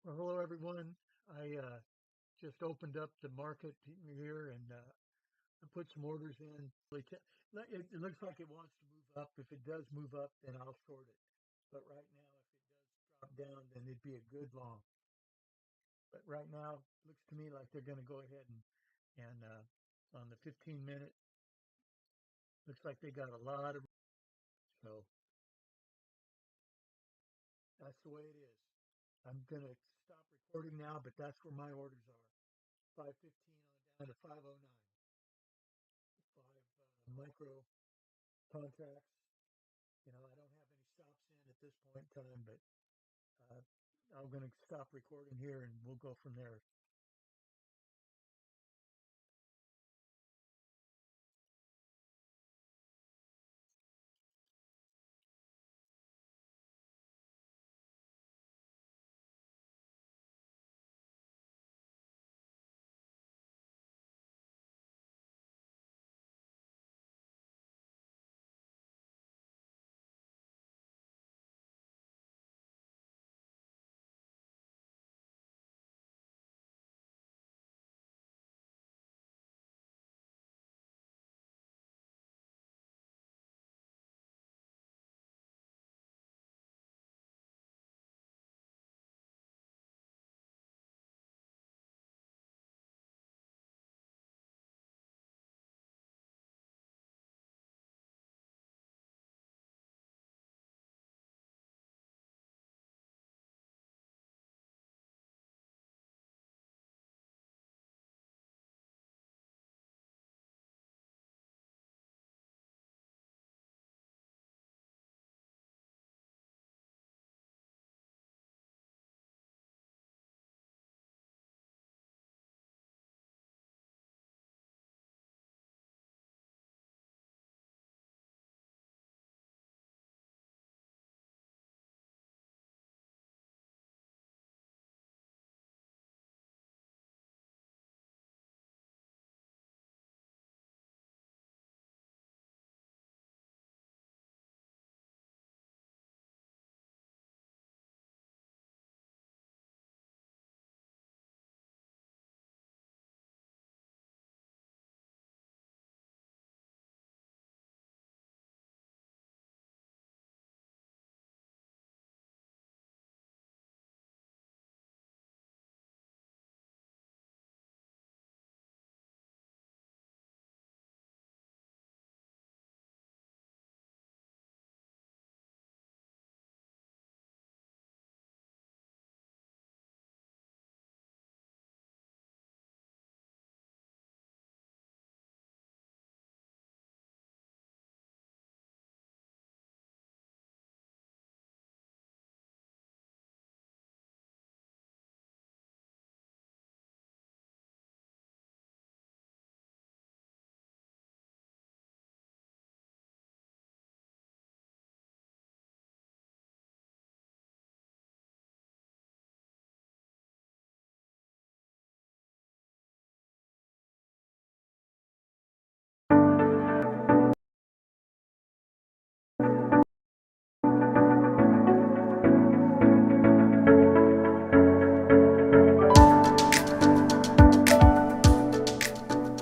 Well, hello everyone. I just opened up the market here and I put some orders in. It looks like it wants to move up. If it does move up, then I'll short it. But right now, if it does drop down, then it'd be a good long. But right now, it looks to me like they're going to go ahead and on the 15 minute, looks like they got a lot of. So that's the way it is. I'm going to stop recording now, but that's where my orders are. 515 on down to 509. Five micro contracts. I don't have any stops in at this point in time, but uh, I'm going to stop recording here and we'll go from there.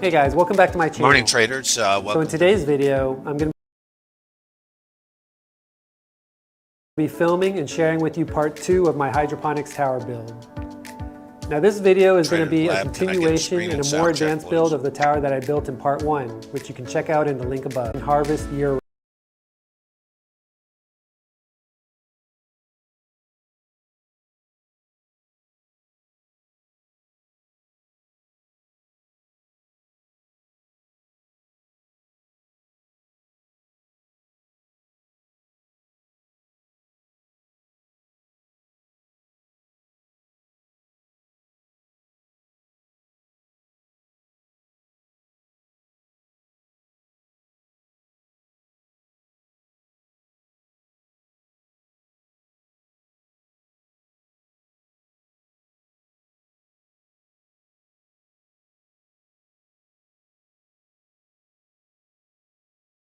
Hey guys, welcome back to my channel. Morning traders. So in today's video, I'm going to be filming and sharing with you part 2 of my hydroponics tower build. Now this video is going to be a continuation and a more advanced build of the tower that I built in part 1, which you can check out in the link above. And harvest year.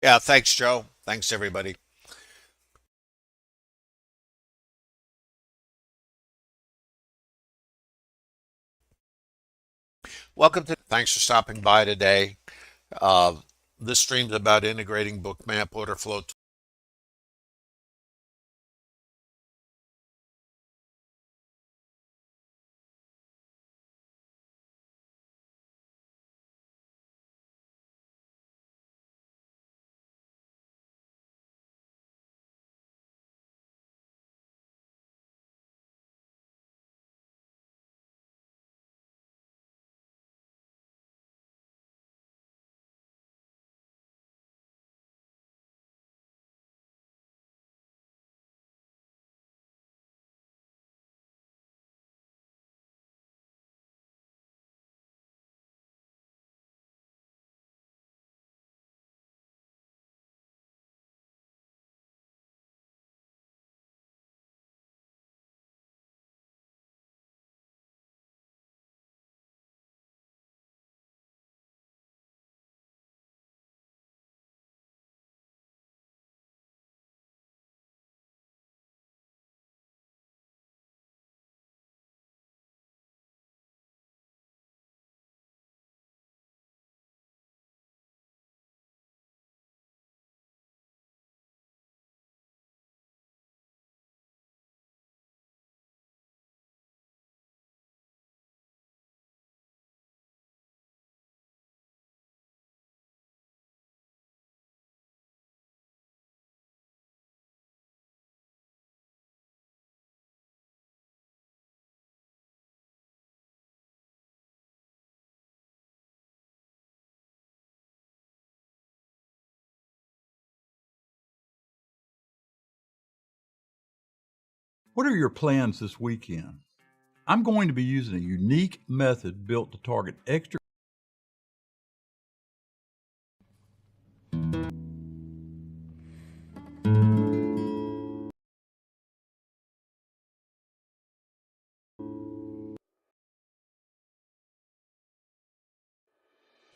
Yeah, thanks, Joe. Thanks, everybody. Thanks for stopping by today. Uh, this stream's about integrating bookmap order flow. What are your plans this weekend? I'm going to be using a unique method built to target extra.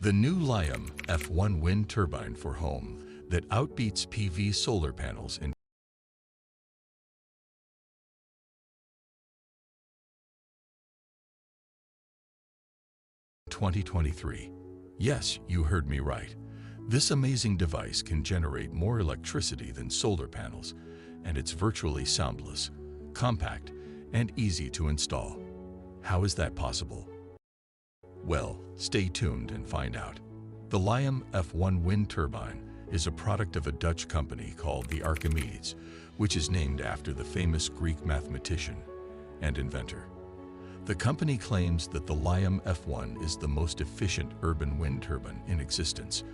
The new Liam F1 wind turbine for home that outbeats PV solar panels in 2023. Yes, you heard me right. This amazing device can generate more electricity than solar panels, and it's virtually soundless, compact, and easy to install. How is that possible? Well, stay tuned and find out. The Liam F1 wind turbine is a product of a Dutch company called the Archimedes, which is named after the famous Greek mathematician and inventor. The company claims that the Liam F1 is the most efficient urban wind turbine in existence,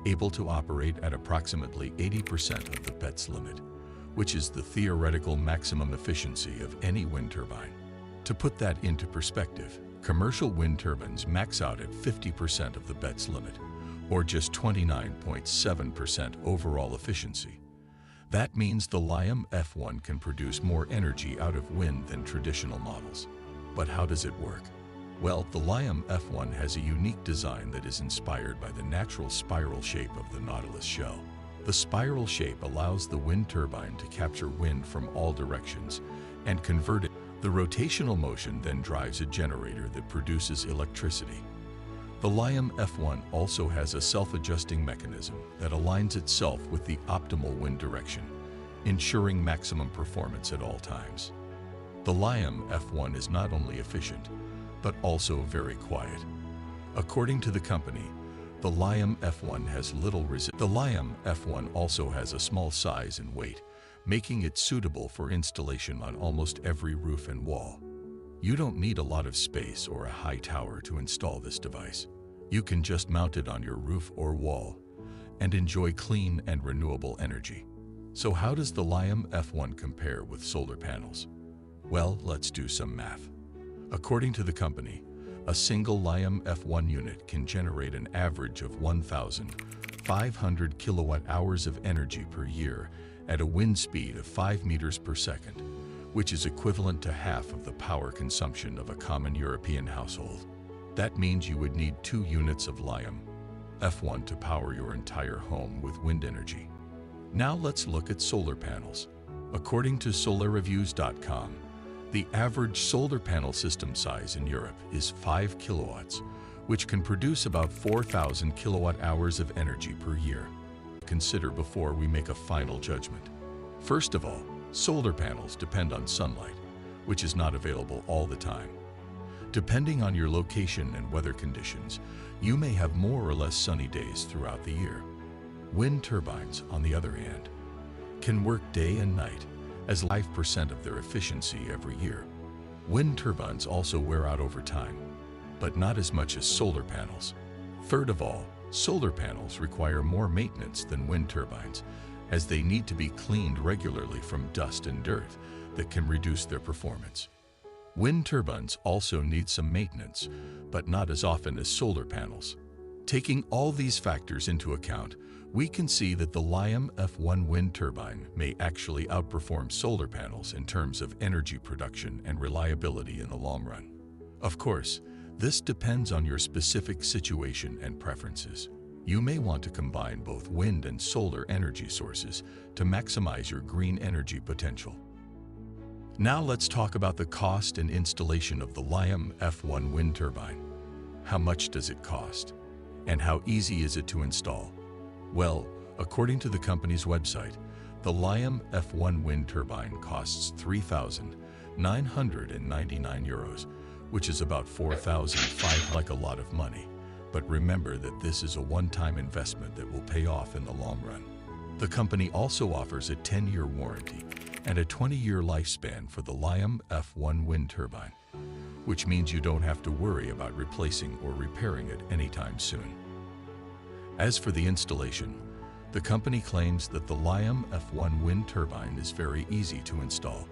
able to operate at approximately 80% of the BETS limit, which is the theoretical maximum efficiency of any wind turbine. To put that into perspective, commercial wind turbines max out at 50% of the BETS limit, or just 29.7% overall efficiency. That means the Liam F1 can produce more energy out of wind than traditional models. But how does it work? Well, the Liam F1 has a unique design that is inspired by the natural spiral shape of the Nautilus shell. The spiral shape allows the wind turbine to capture wind from all directions and convert it. The rotational motion then drives a generator that produces electricity. The Liam F1 also has a self-adjusting mechanism that aligns itself with the optimal wind direction, ensuring maximum performance at all times. The Liam F1 is not only efficient, but also very quiet. According to the company, the Liam F1 has little resistance. The Liam F1 also has a small size and weight, making it suitable for installation on almost every roof and wall. You don't need a lot of space or a high tower to install this device. You can just mount it on your roof or wall and enjoy clean and renewable energy. So how does the Liam F1 compare with solar panels? Well, let's do some math. According to the company, a single Liam F1 unit can generate an average of 1,500 kilowatt hours of energy per year at a wind speed of 5 meters per second, which is equivalent to half of the power consumption of a common European household. That means you would need 2 units of Liam F1 to power your entire home with wind energy. Now let's look at solar panels. According to solarreviews.com, the average solar panel system size in Europe is 5 kilowatts, which can produce about 4,000 kilowatt hours of energy per year. Consider before we make a final judgment. First of all, solar panels depend on sunlight, which is not available all the time. Depending on your location and weather conditions, you may have more or less sunny days throughout the year. Wind turbines, on the other hand, can work day and night as 5% of their efficiency every year. Wind turbines also wear out over time, but not as much as solar panels. Third of all, solar panels require more maintenance than wind turbines, as they need to be cleaned regularly from dust and dirt that can reduce their performance. Wind turbines also need some maintenance, but not as often as solar panels. Taking all these factors into account, we can see that the Li F1 wind turbine may actually outperform solar panels in terms of energy production and reliability in the long run. Of course, this depends on your specific situation and preferences. You may want to combine both wind and solar energy sources to maximize your green energy potential. Now let's talk about the cost and installation of the Li F1 wind turbine. How much does it cost? And how easy is it to install? Well, according to the company's website, the Li F1 wind turbine costs €3,999, which is about $4,500, like a lot of money. But remember that this is a one-time investment that will pay off in the long run. The company also offers a 10-year warranty and a 20-year lifespan for the Li F1 wind turbine, which means you don't have to worry about replacing or repairing it anytime soon. As for the installation, the company claims that the Li F1 wind turbine is very easy to install.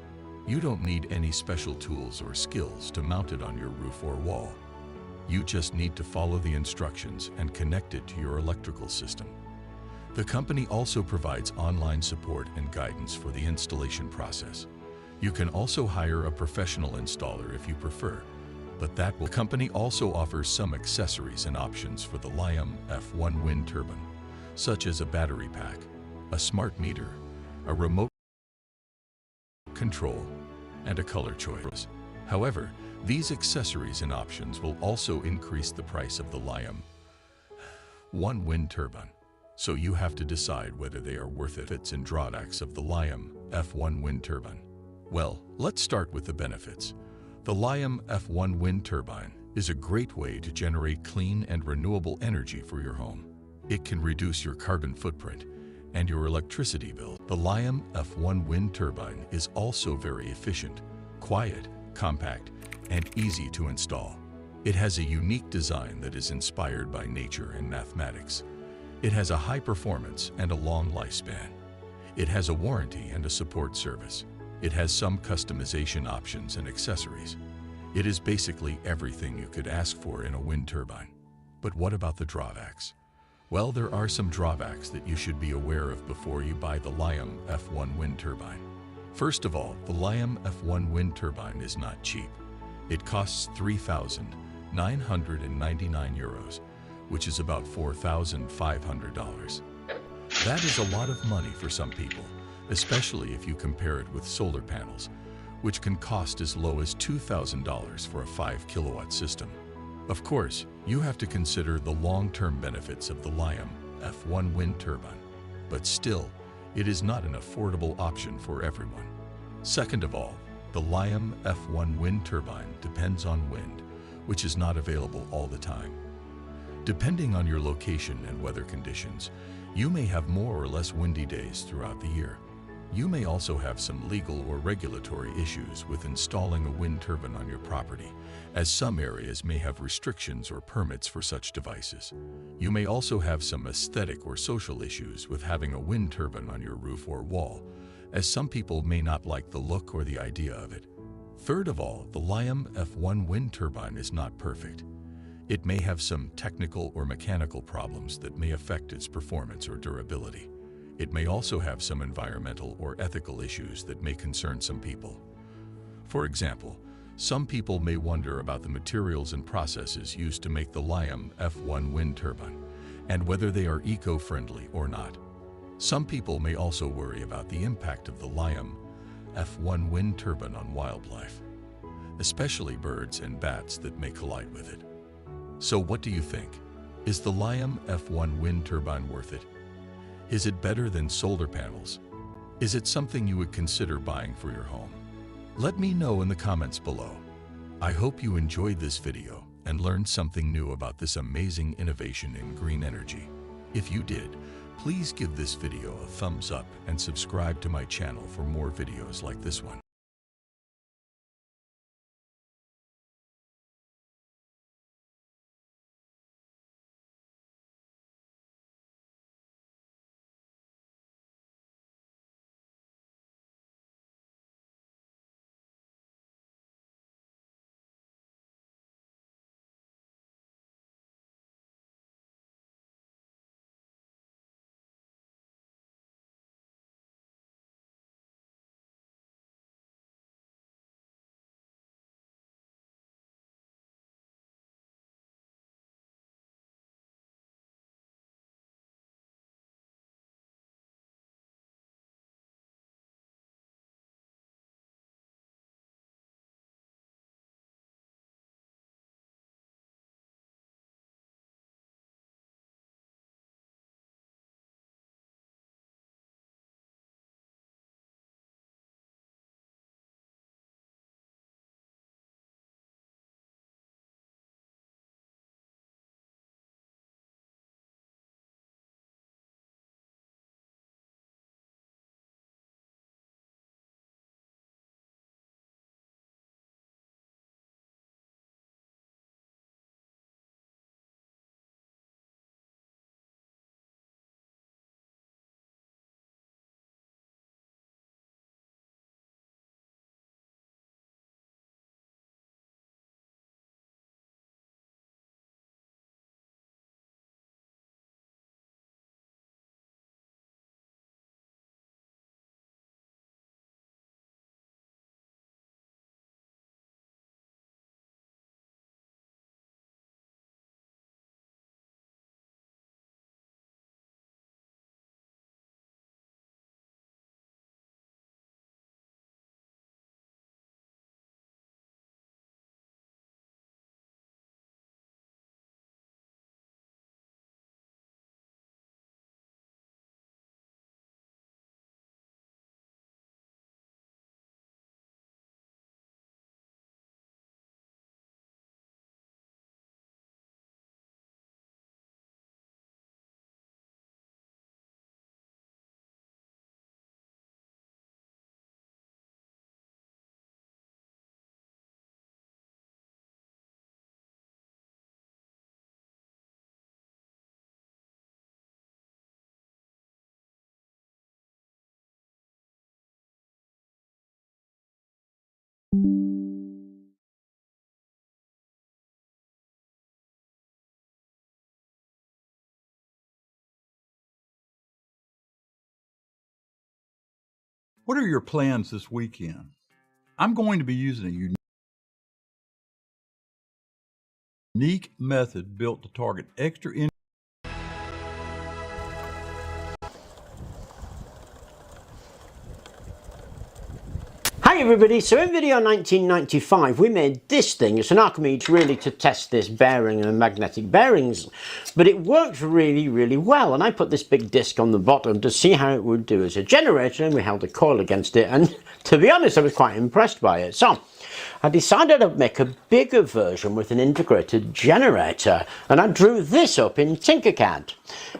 You don't need any special tools or skills to mount it on your roof or wall. You just need to follow the instructions and connect it to your electrical system. The company also provides online support and guidance for the installation process. You can also hire a professional installer if you prefer, but the company also offers some accessories and options for the Li F1 wind turbine, such as a battery pack, a smart meter, a remote control, and a color choice. However, these accessories and options will also increase the price of the Li F1 wind turbine, so you have to decide whether they are worth it. Benefits and drawbacks of the Li F1 wind turbine. Well, let's start with the benefits. The Li F1 wind turbine is a great way to generate clean and renewable energy for your home. It can reduce your carbon footprint and your electricity bill. The Li F1 wind turbine is also very efficient, quiet, compact, and easy to install. It has a unique design that is inspired by nature and mathematics. It has a high performance and a long lifespan. It has a warranty and a support service. It has some customization options and accessories. It is basically everything you could ask for in a wind turbine. But what about the drawbacks? Well, there are some drawbacks that you should be aware of before you buy the Li F1 wind turbine. First of all, the Li F1 wind turbine is not cheap. It costs €3,999, which is about $4,500. That is a lot of money for some people, especially if you compare it with solar panels, which can cost as low as $2,000 for a 5-kilowatt system. Of course, you have to consider the long-term benefits of the Li F1 wind turbine, but still, it is not an affordable option for everyone. Second of all, the Li F1 wind turbine depends on wind, which is not available all the time. Depending on your location and weather conditions, you may have more or less windy days throughout the year. You may also have some legal or regulatory issues with installing a wind turbine on your property, as some areas may have restrictions or permits for such devices. You may also have some aesthetic or social issues with having a wind turbine on your roof or wall, as some people may not like the look or the idea of it. Third of all, the Li F1 wind turbine is not perfect. It may have some technical or mechanical problems that may affect its performance or durability. It may also have some environmental or ethical issues that may concern some people. For example, some people may wonder about the materials and processes used to make the Li F1 wind turbine, and whether they are eco-friendly or not. Some people may also worry about the impact of the Li F1 wind turbine on wildlife, especially birds and bats that may collide with it. So what do you think? Is the Liam F1 wind turbine worth it? Is it better than solar panels? Is it something you would consider buying for your home? Let me know in the comments below. I hope you enjoyed this video and learned something new about this amazing innovation in green energy. If you did, please give this video a thumbs up and subscribe to my channel for more videos like this one. What are your plans this weekend? I'm going to be using a unique method built to target extra Hi everybody, so in video 1995 we made this thing. It's an Archimedes really to test this bearing and magnetic bearings, but it worked really well, and I put this big disc on the bottom to see how it would do as a generator, and we held a coil against it, and to be honest I was quite impressed by it. So I decided I'd make a bigger version with an integrated generator, and I drew this up in Tinkercad,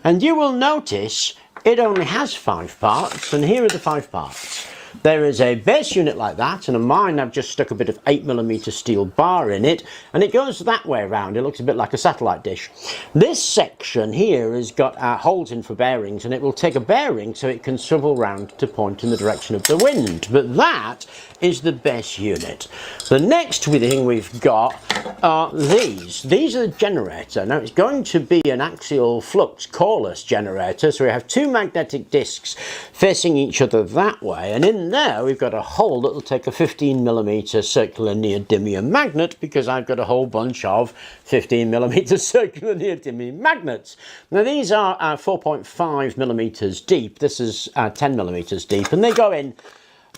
and you will notice it only has 5 parts, and here are the 5 parts. There is a base unit like that, and on mine I've just stuck a bit of 8mm steel bar in it, and it goes that way around. It looks a bit like a satellite dish. This section here has got holes in for bearings, and it will take a bearing so it can swivel round to point in the direction of the wind. But that is the base unit. The next thing we've got are these. These are the generator. Now it's going to be an axial flux coreless generator, so we have 2 magnetic discs facing each other that way, and in there we've got a hole that will take a 15mm circular neodymium magnet, because I've got a whole bunch of 15mm circular neodymium magnets. Now these are 4.5mm deep. This is 10mm deep, and they go in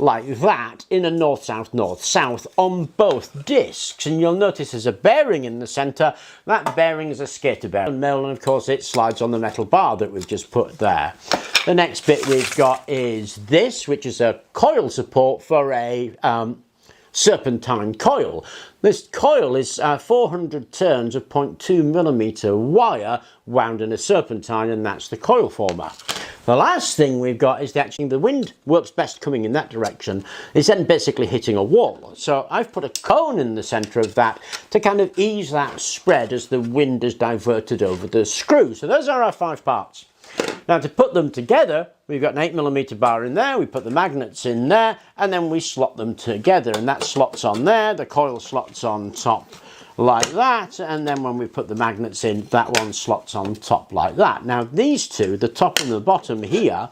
like that in a north-south, north-south on both discs. And you'll notice there's a bearing in the centre. That bearing is a skater bearing, and of course it slides on the metal bar that we've just put there. The next bit we've got is this, which is a coil support for a serpentine coil. This coil is 400 turns of 0.2mm wire wound in a serpentine, and that's the coil former. The last thing we've got is the wind works best coming in that direction. It's then basically hitting a wall. So I've put a cone in the centre of that to kind of ease that spread as the wind is diverted over the screw. So those are our 5 parts. Now to put them together, we've got an 8mm bar in there, we put the magnets in there, and then we slot them together, and that slots on there, the coil slots on top like that, and then when we put the magnets in, that one slots on top like that. Now these two, the top and the bottom here,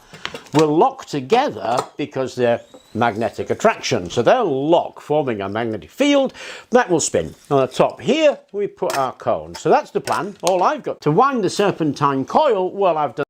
will lock together because they're magnetic attraction, so they'll lock, forming a magnetic field that will spin. On the top here we put our cone. So that's the plan. All I've got to wind the serpentine coil, well, I've done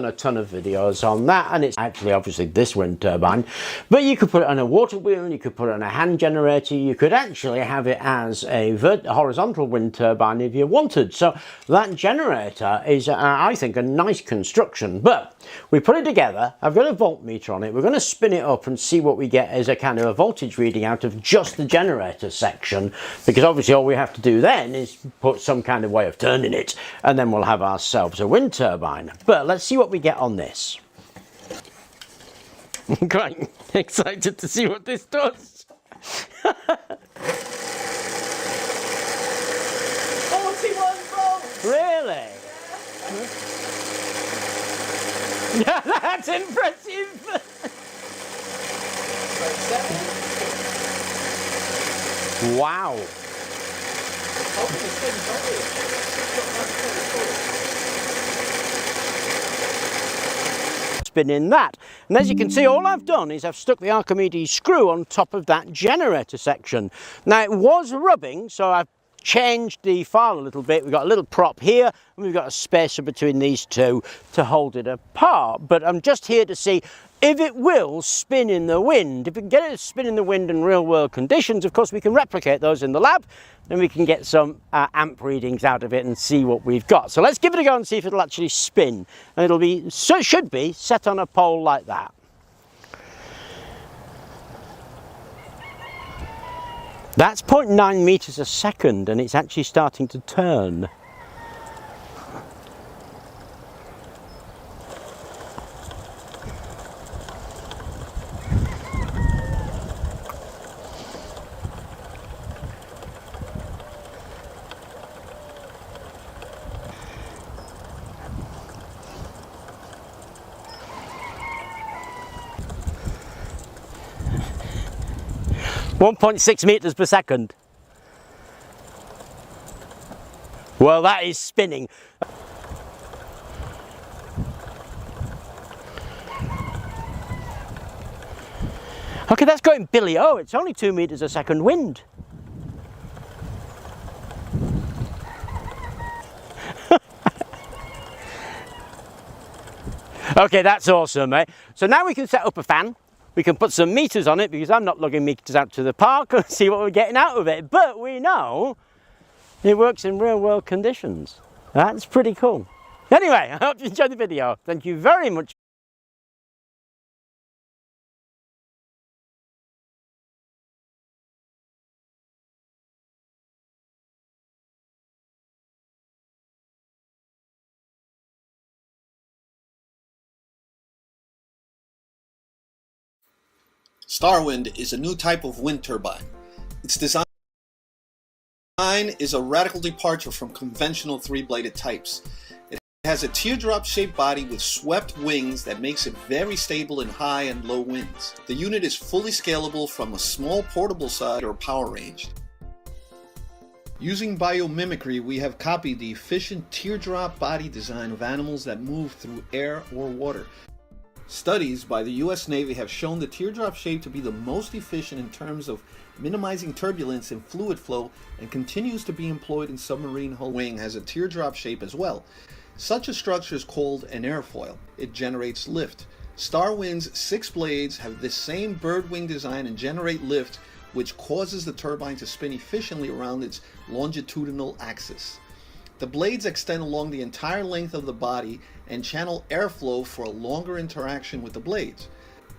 a ton of videos on that, and it's actually obviously this wind turbine, but you could put it on a water wheel, you could put it on a hand generator, you could actually have it as a horizontal wind turbine if you wanted. So that generator is I think a nice construction, but we put it together. I've got a voltmeter on it. We're going to spin it up and see what we get as a kind of a voltage reading out of just the generator section, because obviously all we have to do then is put some kind of way of turning it, and then we'll have ourselves a wind turbine. But let's see what we get on this. I'm quite excited to see what this does. 41 volts! Really? Yeah. That's impressive! Wow. Spinning that, and as you can see, all I've done is I've stuck the Archimedes screw on top of that generator section. Now it was rubbing, so I've changed the file a little bit. We've got a little prop here and we've got a spacer between these two to hold it apart, but I'm just here to see if it will spin in the wind. If we can get it to spin in the wind in real world conditions, of course we can replicate those in the lab, and we can get some amp readings out of it and see what we've got. So let's give it a go and see if it'll actually spin. And it'll be, so it should be, set on a pole like that. That's 0.9 meters a second, and it's actually starting to turn. .6 meters per second. Well, that is spinning. Okay, that's going Billy O. It's only 2 meters a second wind. Okay, that's awesome, eh? So now we can set up a fan. We can put some meters on it, because I'm not lugging meters out to the park and see what we're getting out of it. But we know it works in real world conditions. That's pretty cool. Anyway, I hope you enjoyed the video. Thank you very much. Starwind is a new type of wind turbine. Its design is a radical departure from conventional three-bladed types. It has a teardrop-shaped body with swept wings that makes it very stable in high and low winds. The unit is fully scalable from a small portable size or power range. Using biomimicry, we have copied the efficient teardrop body design of animals that move through air or water. Studies by the US Navy have shown the teardrop shape to be the most efficient in terms of minimizing turbulence and fluid flow, and continues to be employed in submarine hull. Wing has a teardrop shape as well. Such a structure is called an airfoil. It generates lift. Starwind's 6 blades have this same bird wing design and generate lift, which causes the turbine to spin efficiently around its longitudinal axis. The blades extend along the entire length of the body and channel airflow for a longer interaction with the blades.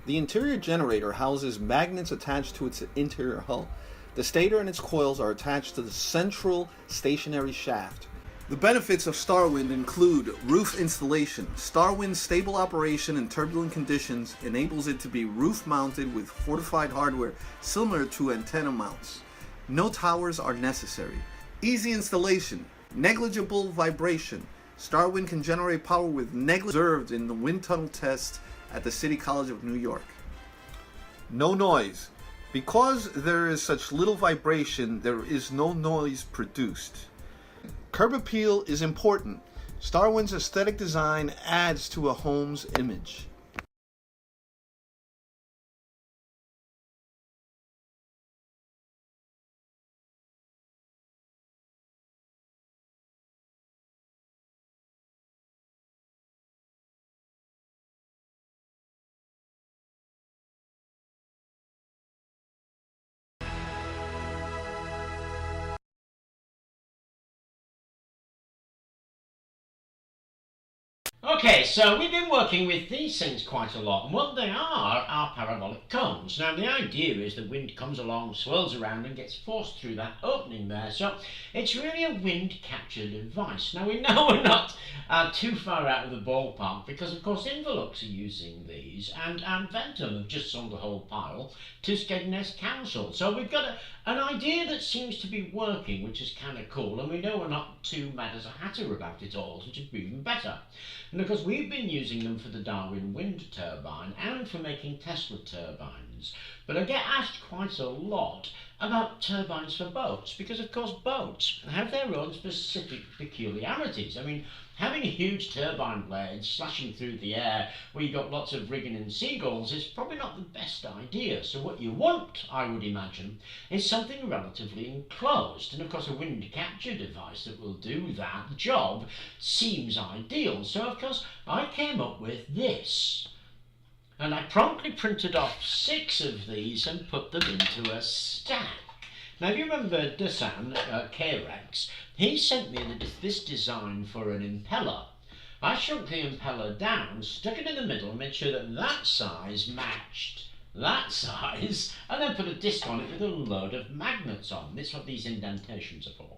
The interior generator houses magnets attached to its interior hull. The stator and its coils are attached to the central stationary shaft. The benefits of Starwind include roof installation. Starwind's stable operation in turbulent conditions enables it to be roof mounted with fortified hardware similar to antenna mounts. No towers are necessary. Easy installation. Negligible vibration. Starwind can generate power with observed in the wind tunnel test at the City College of New York. No noise. Because there is such little vibration, there is no noise produced. Curb appeal is important. Starwind's aesthetic design adds to a home's image. Okay, so we've been working with these things quite a lot, and what they are parabolic cones. Now the idea is the wind comes along, swirls around and gets forced through that opening there, so it's really a wind capture device. Now we know we're not too far out of the ballpark, because of course Involux are using these, and Ventum have just sold the whole pile to Skegness Council. So we've got an idea that seems to be working, which is kind of cool, and we know we're not too mad as a hatter about it all, which is even better. And of course we've been using them for the Darwin wind turbine and for making Tesla turbines. But I get asked quite a lot about turbines for boats, because of course boats have their own specific peculiarities. I mean, having a huge turbine blade slashing through the air where you've got lots of rigging and seagulls is probably not the best idea. So what you want, I would imagine, is something relatively enclosed. And of course a wind capture device that will do that job seems ideal. So of course I came up with this. And I promptly printed off 6 of these and put them into a stack. Now if you remember Dusan, K-Rex, he sent me this design for an impeller. I shrunk the impeller down, stuck it in the middle, made sure that that size matched that size, and then put a disc on it with a load of magnets on. That's what these indentations are for.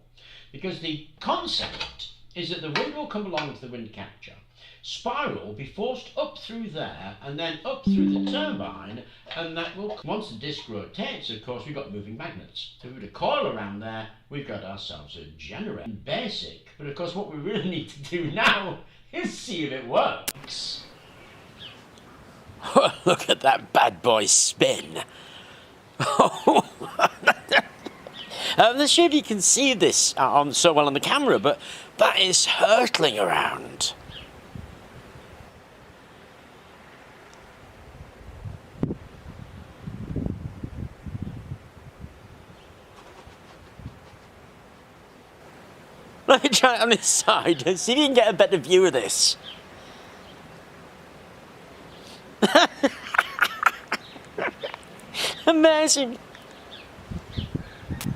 Because the concept is that the wind will come along with the wind capture, spiral, be forced up through there and then up through the turbine, and that will, once the disc rotates, of course, we've got moving magnets. So if we put a coil around there, we've got ourselves a generator. Basic, but of course what we really need to do now is see if it works. Look at that bad boy spin. I'm not sure if you can see this so well on the camera, but that is hurtling around. Let me try it on this side and see if you can get a better view of this. Amazing.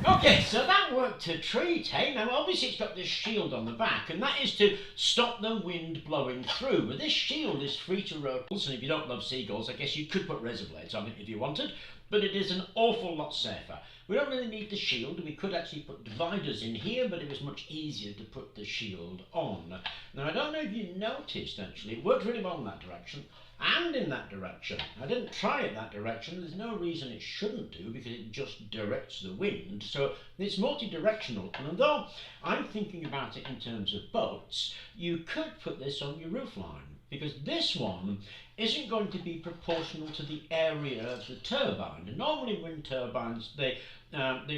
Okay, so that worked a treat, hey? Now obviously it's got this shield on the back, and that is to stop the wind blowing through. But this shield is free to rotate, and if you don't love seagulls, I guess you could put razor blades on it if you wanted, but it is an awful lot safer. We don't really need the shield. We could actually put dividers in here, but it was much easier to put the shield on. Now, I don't know if you noticed, actually, it worked really well in that direction and in that direction. I didn't try it that direction. There's no reason it shouldn't do, because it just directs the wind. So it's multi-directional, and although I'm thinking about it in terms of boats, you could put this on your roofline, because this one isn't going to be proportional to the area of the turbine. And normally wind turbines, the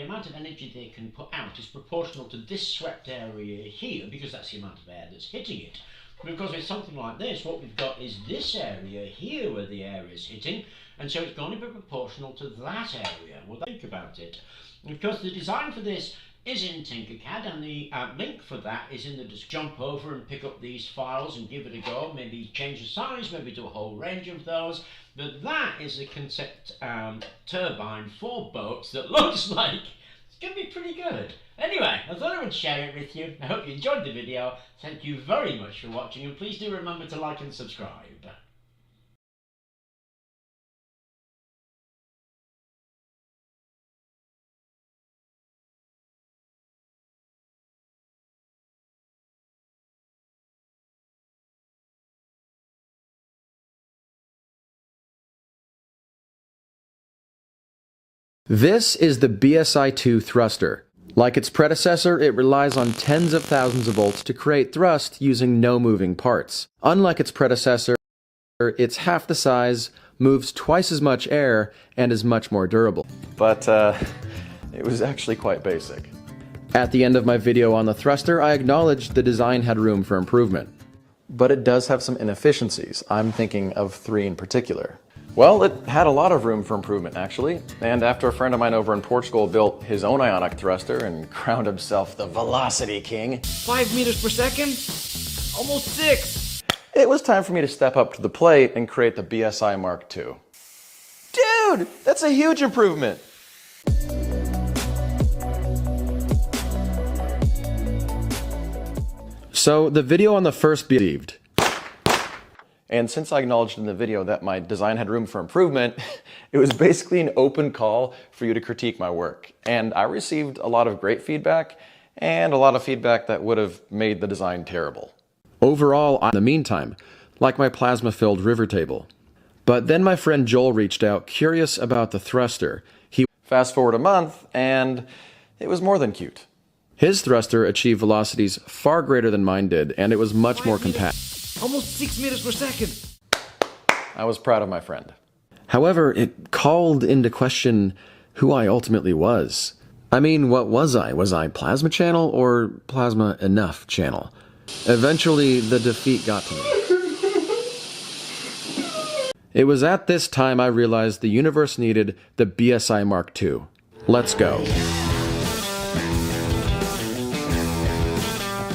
amount of energy they can put out is proportional to this swept area here, because that's the amount of air that's hitting it. Because with something like this, what we've got is this area here where the air is hitting, and so it's going to be proportional to that area. Well, think about it. Because the design for this is in Tinkercad, and the link for that is in the description. Jump over and pick up these files and give it a go. Maybe change the size, maybe do a whole range of those. But that is a concept turbine for boats that looks like it's going to be pretty good. Anyway, I thought I would share it with you. I hope you enjoyed the video. Thank you very much for watching, and please do remember to like and subscribe. This is the BSI-2 thruster. Like its predecessor, it relies on tens of thousands of volts to create thrust using no moving parts. Unlike its predecessor, it's half the size, moves twice as much air, and is much more durable. But it was actually quite basic. At the end of my video on the thruster, I acknowledged the design had room for improvement. But it does have some inefficiencies. I'm thinking of 3 in particular. Well, it had a lot of room for improvement, actually, and after a friend of mine over in Portugal built his own ionic thruster and crowned himself the Velocity King, 5 meters per second? Almost 6! It was time for me to step up to the plate and create the BSI Mark II. Dude, that's a huge improvement! So, the video on the first received. And since I acknowledged in the video that my design had room for improvement, it was basically an open call for you to critique my work. And I received a lot of great feedback, and a lot of feedback that would have made the design terrible. Overall, in the meantime, like my plasma-filled river table. But then my friend Joel reached out, curious about the thruster. He fast forward a month, and it was more than cute. His thruster achieved velocities far greater than mine did, and it was much more compact. Almost 6 meters per second. I was proud of my friend. However, it called into question who I ultimately was. I mean, what was I? Was I Plasma Channel or Plasma Enough Channel? Eventually, the defeat got to me. It was at this time I realized the universe needed the BSI Mark II. Let's go.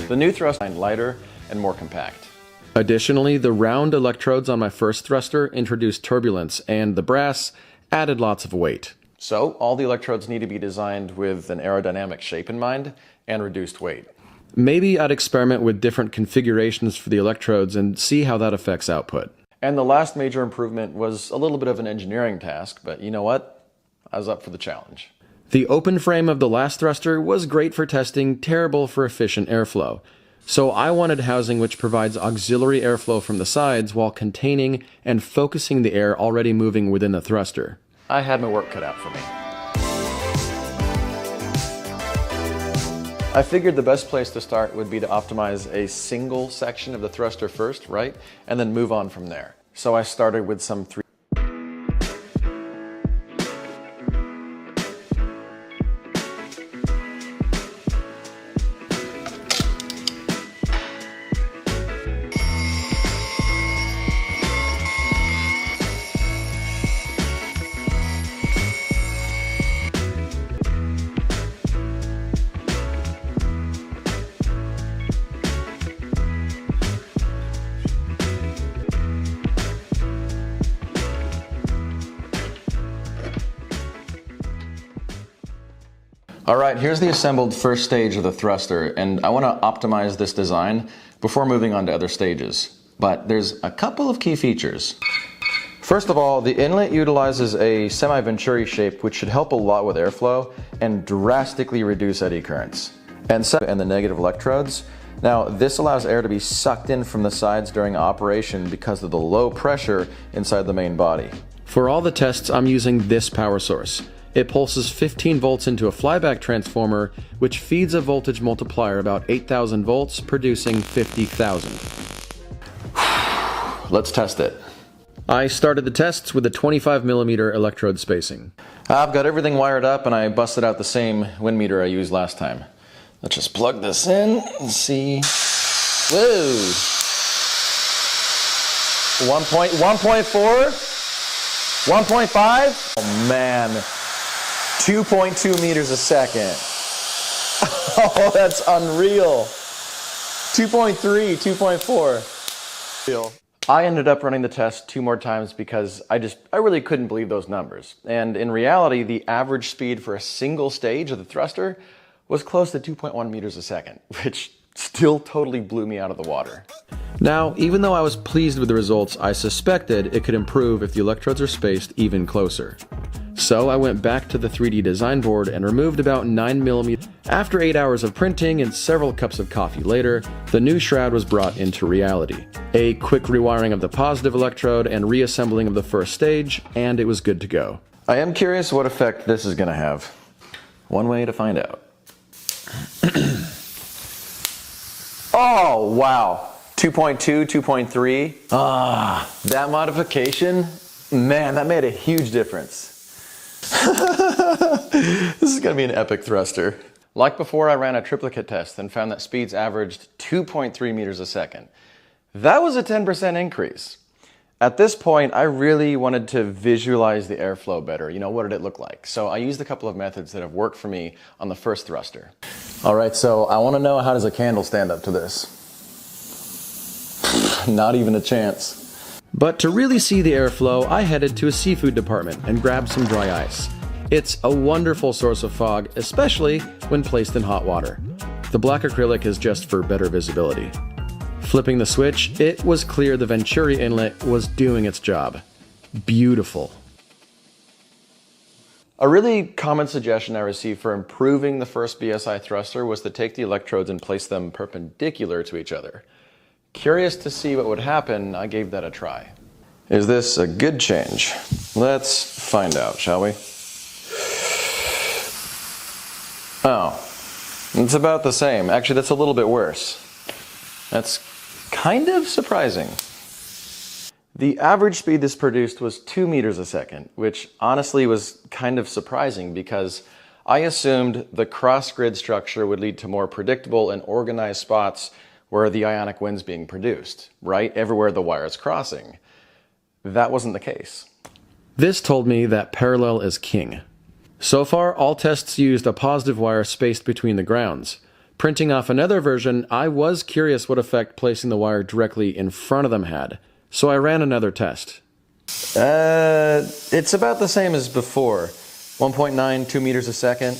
The new thruster is lighter and more compact. Additionally, the round electrodes on my first thruster introduced turbulence, and the brass added lots of weight. So, all the electrodes need to be designed with an aerodynamic shape in mind and reduced weight. Maybe I'd experiment with different configurations for the electrodes and see how that affects output. And the last major improvement was a little bit of an engineering task, but you know what? I was up for the challenge. The open frame of the last thruster was great for testing, terrible for efficient airflow. So I wanted housing which provides auxiliary airflow from the sides while containing and focusing the air already moving within the thruster. I had my work cut out for me. I figured the best place to start would be to optimize a single section of the thruster first, right? And then move on from there. So I started with some 3. Alright, here's the assembled first stage of the thruster, and I want to optimize this design before moving on to other stages. But there's a couple of key features. First of all, the inlet utilizes a semi-venturi shape, which should help a lot with airflow and drastically reduce eddy currents. And the negative electrodes. Now, this allows air to be sucked in from the sides during operation because of the low pressure inside the main body. For all the tests, I'm using this power source. It pulses 15 volts into a flyback transformer, which feeds a voltage multiplier about 8,000 volts, producing 50,000. Let's test it. I started the tests with a 25mm electrode spacing. I've got everything wired up and I busted out the same wind meter I used last time. Let's just plug this in and see. Whoa! 1.4? 1.5? Oh man. 2.2 meters a second. Oh, that's unreal. 2.3, 2.4. I ended up running the test 2 more times because I really couldn't believe those numbers. And in reality, the average speed for a single stage of the thruster was close to 2.1 meters a second, which still totally blew me out of the water. Now, even though I was pleased with the results, I suspected it could improve if the electrodes are spaced even closer. So I went back to the 3D design board and removed about 9mm. After 8 hours of printing and several cups of coffee later, the new shroud was brought into reality. A quick rewiring of the positive electrode and reassembling of the first stage, and it was good to go. I am curious what effect this is going to have. One way to find out. Oh, wow. 2.2, 2.3. That modification, man, that made a huge difference. This is going to be an epic thruster. Like before, I ran a triplicate test and found that speeds averaged 2.3 meters a second. That was a 10% increase. At this point, I really wanted to visualize the airflow better. You know, what did it look like? So I used a couple of methods that have worked for me on the first thruster. All right, so I want to know, how does a candle stand up to this? Not even a chance. But to really see the airflow, I headed to a seafood department and grabbed some dry ice. It's a wonderful source of fog, especially when placed in hot water. The black acrylic is just for better visibility. Flipping the switch, it was clear the Venturi inlet was doing its job. Beautiful. A really common suggestion I received for improving the first BSI thruster was to take the electrodes and place them perpendicular to each other. Curious to see what would happen, I gave that a try. Is this a good change? Let's find out, shall we? Oh, it's about the same. Actually, that's a little bit worse. That's kind of surprising. The average speed this produced was 2 meters a second, which honestly was kind of surprising because I assumed the cross-grid structure would lead to more predictable and organized spots where the ionic wind's being produced, right? Everywhere the wire is crossing. That wasn't the case. This told me that parallel is king. So far, all tests used a positive wire spaced between the grounds. Printing off another version, I was curious what effect placing the wire directly in front of them had, so I ran another test. It's about the same as before. 1.9, 2 meters a second.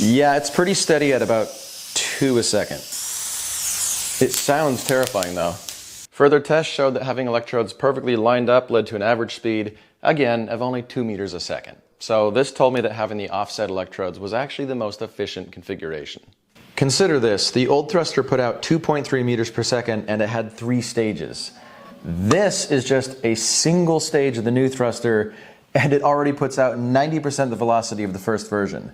Yeah, it's pretty steady at about 2 a second. It sounds terrifying though. Further tests showed that having electrodes perfectly lined up led to an average speed, again, of only 2 meters a second. So this told me that having the offset electrodes was actually the most efficient configuration. Consider this, the old thruster put out 2.3 meters per second and it had 3 stages. This is just a single stage of the new thruster and it already puts out 90% the velocity of the first version.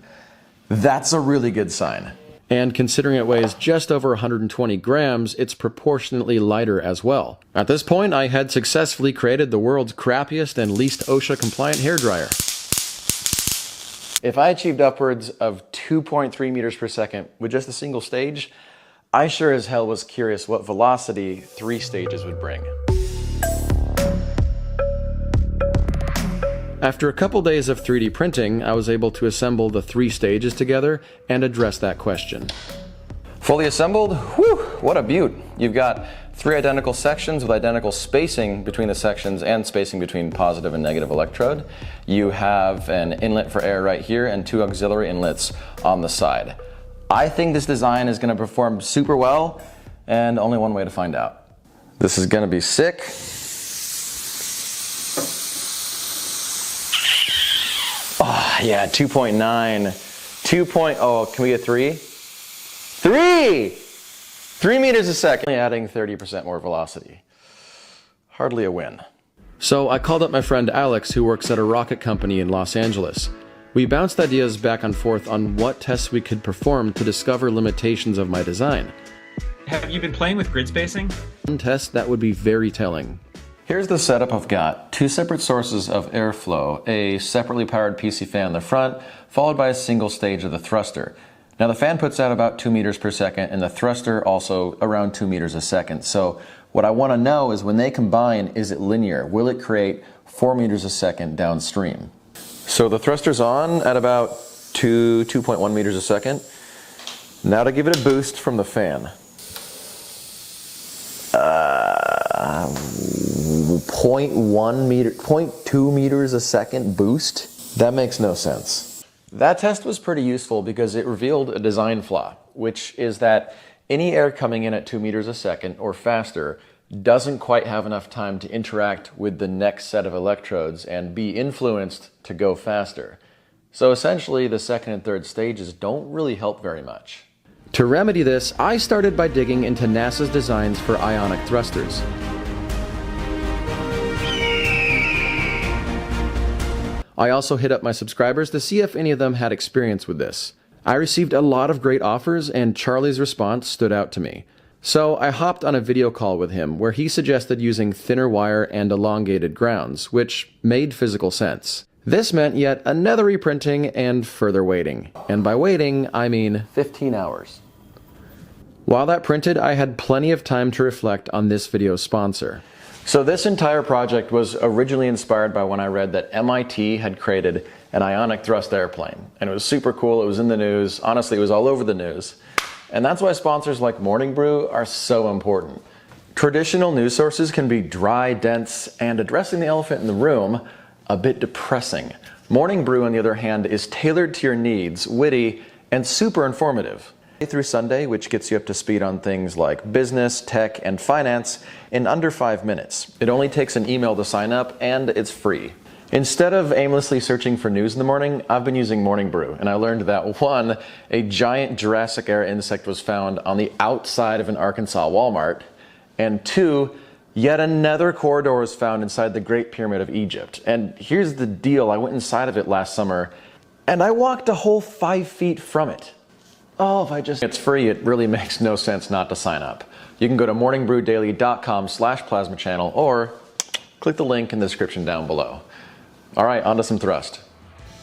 That's a really good sign. And considering it weighs just over 120 grams, it's proportionately lighter as well. At this point, I had successfully created the world's crappiest and least OSHA-compliant hairdryer. If I achieved upwards of 2.3 meters per second with just a single stage, I sure as hell was curious what velocity 3 stages would bring. After a couple days of 3D printing, I was able to assemble the 3 stages together and address that question. Fully assembled? Whew, what a beaut. You've got 3 identical sections with identical spacing between the sections and spacing between positive and negative electrode. You have an inlet for air right here and 2 auxiliary inlets on the side. I think this design is going to perform super well, and only one way to find out. This is going to be sick. Yeah, 2.9. 2. Oh, can we get 3? 3! 3 meters a second, adding 30% more velocity. Hardly a win. So I called up my friend Alex, who works at a rocket company in Los Angeles. We bounced ideas back and forth on what tests we could perform to discover limitations of my design. Have you been playing with grid spacing? One test that would be very telling. Here's the setup I've got. 2 separate sources of airflow, a separately powered PC fan in the front, followed by a single stage of the thruster. Now the fan puts out about 2 meters per second, and the thruster also around 2 meters a second. So what I want to know is when they combine, is it linear? Will it create 4 meters a second downstream? So the thruster's on at about 2.1 meters a second. Now to give it a boost from the fan. 0.2 meters a second boost? That makes no sense. That test was pretty useful because it revealed a design flaw, which is that any air coming in at 2 meters a second or faster doesn't quite have enough time to interact with the next set of electrodes and be influenced to go faster. So essentially, the second and third stages don't really help very much. To remedy this, I started by digging into NASA's designs for ionic thrusters. I also hit up my subscribers to see if any of them had experience with this. I received a lot of great offers, and Charlie's response stood out to me. So I hopped on a video call with him where he suggested using thinner wire and elongated grounds, which made physical sense. This meant yet another reprinting and further waiting. And by waiting, I mean 15 hours. While that printed, I had plenty of time to reflect on this video's sponsor. So this entire project was originally inspired by when I read that MIT had created an ionic thrust airplane. And it was super cool, it was in the news, honestly it was all over the news. And that's why sponsors like Morning Brew are so important. Traditional news sources can be dry, dense, and addressing the elephant in the room, a bit depressing. Morning Brew, on the other hand, is tailored to your needs, witty, and super informative. Through Sunday, which gets you up to speed on things like business, tech, and finance in under 5 minutes. It only takes an email to sign up, and it's free. Instead of aimlessly searching for news in the morning, I've been using Morning Brew, and I learned that 1, a giant Jurassic-era insect was found on the outside of an Arkansas Walmart, and 2, yet another corridor was found inside the Great Pyramid of Egypt. And here's the deal, I went inside of it last summer, and I walked a whole 5 feet from it. Oh, if I just... It's free, it really makes no sense not to sign up. You can go to morningbrewdaily.com/plasma channel or click the link in the description down below. All right, onto some thrust.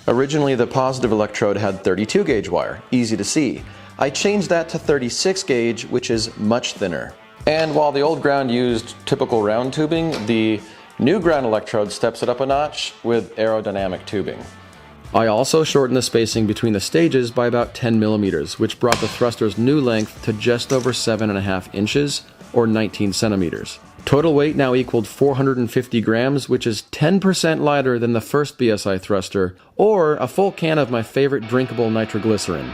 Originally, the positive electrode had 32 gauge wire, easy to see. I changed that to 36 gauge, which is much thinner. And while the old ground used typical round tubing, the new ground electrode steps it up a notch with aerodynamic tubing. I also shortened the spacing between the stages by about 10 millimeters, which brought the thruster's new length to just over 7.5 inches, or 19 centimeters. Total weight now equaled 450 grams, which is 10% lighter than the first BSI thruster, or a full can of my favorite drinkable nitroglycerin.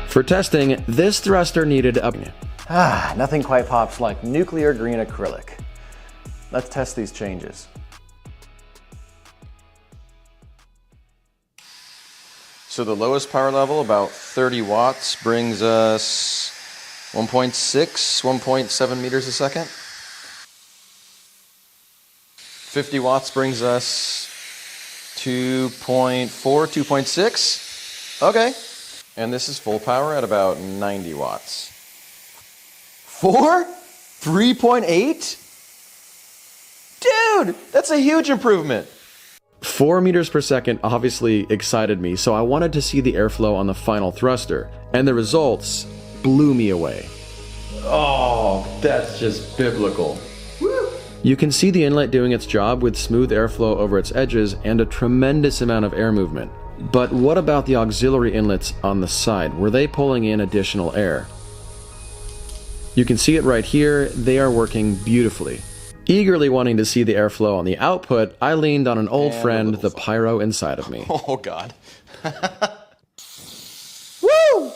For testing, this thruster needed a... nothing quite pops like nuclear green acrylic. Let's test these changes. So the lowest power level, about 30 watts, brings us 1.7 meters a second. 50 watts brings us 2.4, 2.6. Okay. And this is full power at about 90 watts. 4? 3.8? Dude, that's a huge improvement. 4 meters per second obviously excited me, so I wanted to see the airflow on the final thruster, and the results blew me away. Oh, that's just biblical. Woo. You can see the inlet doing its job with smooth airflow over its edges and a tremendous amount of air movement. But what about the auxiliary inlets on the side? Were they pulling in additional air? You can see it right here, they are working beautifully. Eagerly wanting to see the airflow on the output, I leaned on an old friend, the pyro inside of me. Oh God. Woo!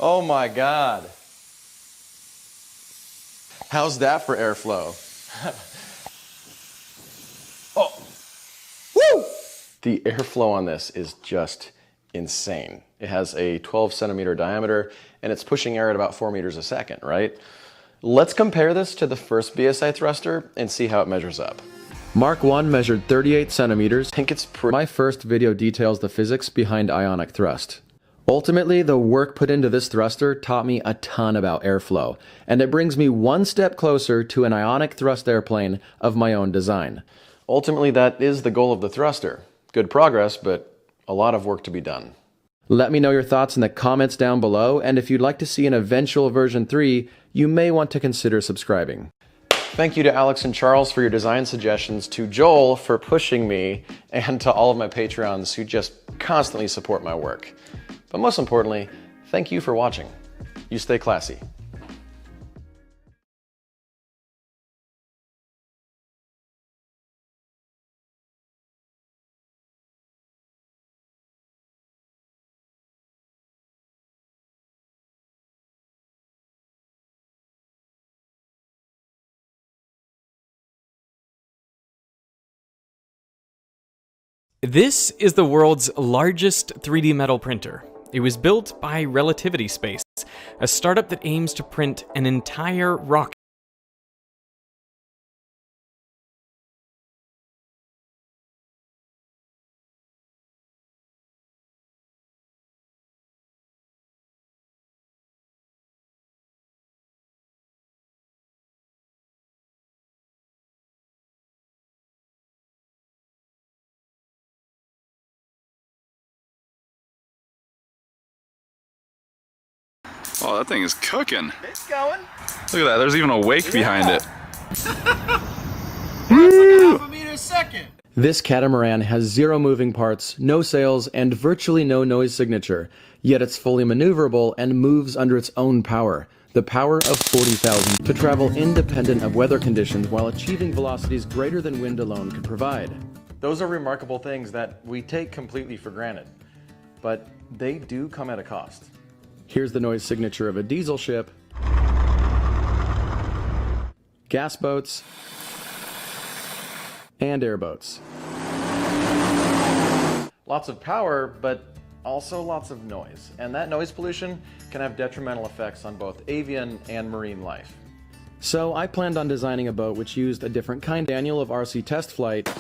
Oh my God. How's that for airflow? Oh, woo! The airflow on this is just insane. It has a 12 centimeter diameter and it's pushing air at about 4 meters a second, right? Let's compare this to the first BSI thruster and see how it measures up. Mark 1 measured 38 centimeters. I think it's my first video details the physics behind ionic thrust. Ultimately, the work put into this thruster taught me a ton about airflow, and it brings me one step closer to an ionic thrust airplane of my own design. Ultimately, that is the goal of the thruster. Good progress, but a lot of work to be done. Let me know your thoughts in the comments down below, and if you'd like to see an eventual version 3, you may want to consider subscribing. Thank you to Alex and Charles for your design suggestions, to Joel for pushing me, and to all of my Patreons who just constantly support my work. But most importantly, thank you for watching. You stay classy. This is the world's largest 3D metal printer. It was built by Relativity Space, a startup that aims to print an entire rocket. Oh, that thing is cooking. It's going. Look at that, there's even a wake behind it. It's like a half a meter a second. This catamaran has 0 moving parts, no sails, and virtually no noise signature, yet it's fully maneuverable and moves under its own power, the power of 40,000, to travel independent of weather conditions while achieving velocities greater than wind alone could provide. Those are remarkable things that we take completely for granted, but they do come at a cost. Here's the noise signature of a diesel ship, gas boats, and airboats. Lots of power, but also lots of noise. And that noise pollution can have detrimental effects on both avian and marine life. So I planned on designing a boat which used a different kind manual of RC test flight,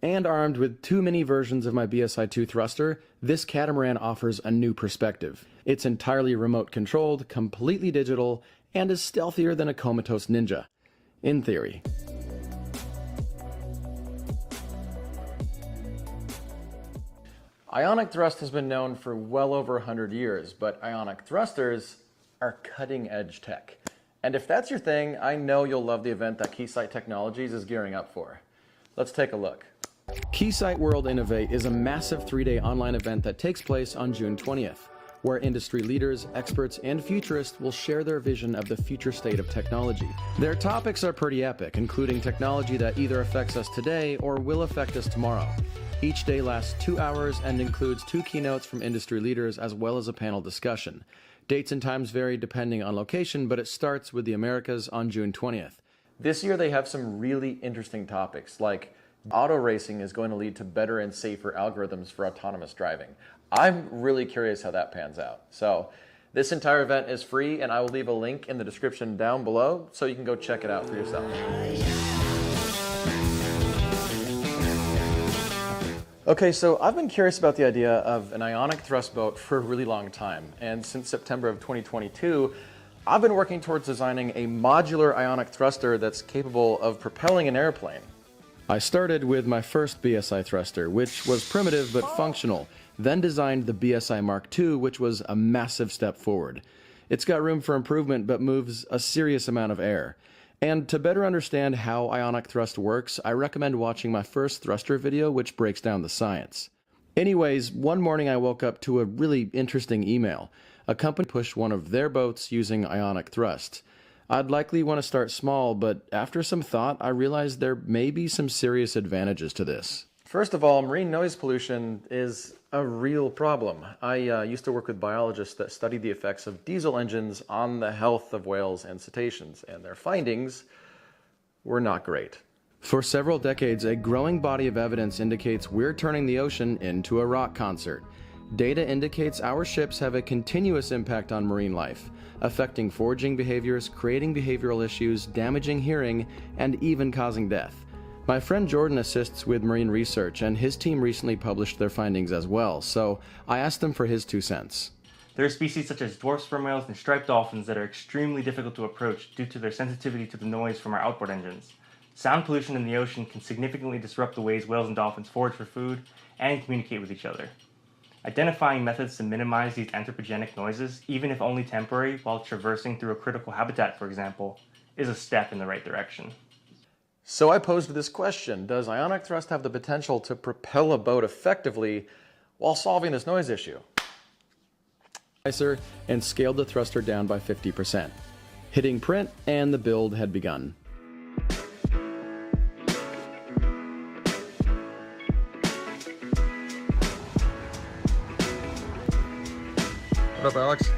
and armed with 2 mini versions of my BSI-2 thruster, this catamaran offers a new perspective. It's entirely remote controlled, completely digital, and is stealthier than a comatose ninja. In theory. Ionic thrust has been known for well over 100 years, but ionic thrusters are cutting-edge tech. And if that's your thing, I know you'll love the event that Keysight Technologies is gearing up for. Let's take a look. Keysight World Innovate is a massive 3-day online event that takes place on June 20th, where industry leaders, experts, and futurists will share their vision of the future state of technology. Their topics are pretty epic, including technology that either affects us today or will affect us tomorrow. Each day lasts 2 hours and includes 2 keynotes from industry leaders as well as a panel discussion. Dates and times vary depending on location, but it starts with the Americas on June 20th. This year they have some really interesting topics, like auto racing is going to lead to better and safer algorithms for autonomous driving. I'm really curious how that pans out. So this entire event is free, and I will leave a link in the description down below so you can go check it out for yourself. Okay, so I've been curious about the idea of an ionic thrust boat for a really long time, and since September of 2022, I've been working towards designing a modular ionic thruster that's capable of propelling an airplane. I started with my first BSI thruster, which was primitive but functional, then designed the BSI Mark II, which was a massive step forward. It's got room for improvement but moves a serious amount of air. And to better understand how ionic thrust works, I recommend watching my first thruster video, which breaks down the science. Anyways, one morning I woke up to a really interesting email. A company pushed one of their boats using ionic thrust. I'd likely want to start small, but after some thought, I realized there may be some serious advantages to this. First of all, marine noise pollution is a real problem. I used to work with biologists that studied the effects of diesel engines on the health of whales and cetaceans, and their findings were not great. For several decades, a growing body of evidence indicates we're turning the ocean into a rock concert. Data indicates our ships have a continuous impact on marine life, affecting foraging behaviors, creating behavioral issues, damaging hearing, and even causing death. My friend Jordan assists with marine research, and his team recently published their findings as well, so I asked him for his 2 cents. There are species such as dwarf sperm whales and striped dolphins that are extremely difficult to approach due to their sensitivity to the noise from our outboard engines. Sound pollution in the ocean can significantly disrupt the ways whales and dolphins forage for food and communicate with each other. Identifying methods to minimize these anthropogenic noises, even if only temporary, while traversing through a critical habitat, for example, is a step in the right direction. So I posed this question: does ionic thrust have the potential to propel a boat effectively while solving this noise issue? And scaled the thruster down by 50%. Hitting print, and the build had begun. What up, Alex?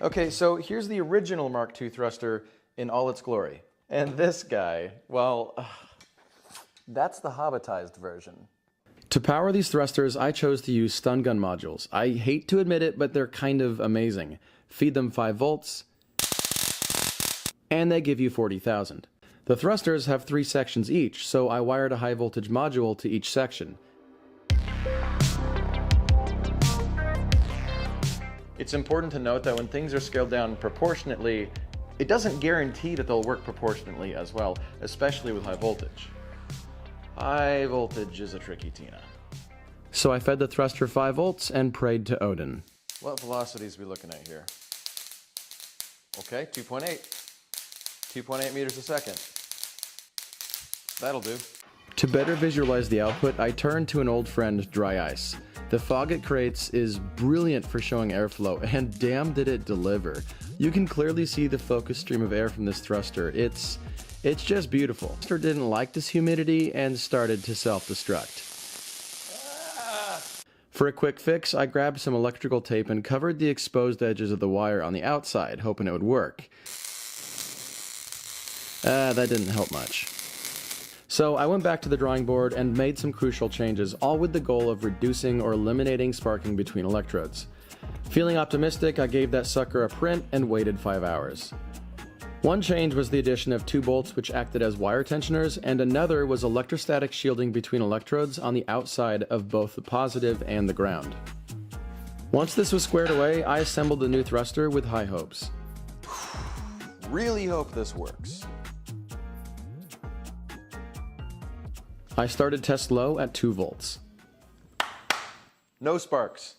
Okay, so here's the original Mark II thruster in all its glory. And this guy, well, that's the hobbitized version. To power these thrusters, I chose to use stun gun modules. I hate to admit it, but they're kind of amazing. Feed them 5 volts, and they give you 40,000. The thrusters have 3 sections each, so I wired a high voltage module to each section. It's important to note that when things are scaled down proportionately, it doesn't guarantee that they'll work proportionately as well, especially with high voltage. High voltage is a tricky Tina. So I fed the thruster 5 volts and prayed to Odin. What velocities are we looking at here? Okay, 2.8. 2.8 meters a second. That'll do. To better visualize the output, I turned to an old friend, dry ice. The fog it creates is brilliant for showing airflow, and damn did it deliver. You can clearly see the focused stream of air from this thruster. It's just beautiful. The thruster didn't like this humidity and started to self-destruct. For a quick fix, I grabbed some electrical tape and covered the exposed edges of the wire on the outside, hoping it would work. That didn't help much. So I went back to the drawing board and made some crucial changes, all with the goal of reducing or eliminating sparking between electrodes. Feeling optimistic, I gave that sucker a print and waited 5 hours. One change was the addition of 2 bolts which acted as wire tensioners, and another was electrostatic shielding between electrodes on the outside of both the positive and the ground. Once this was squared away, I assembled the new thruster with high hopes. Really hope this works. I started test low at 2 volts. No sparks.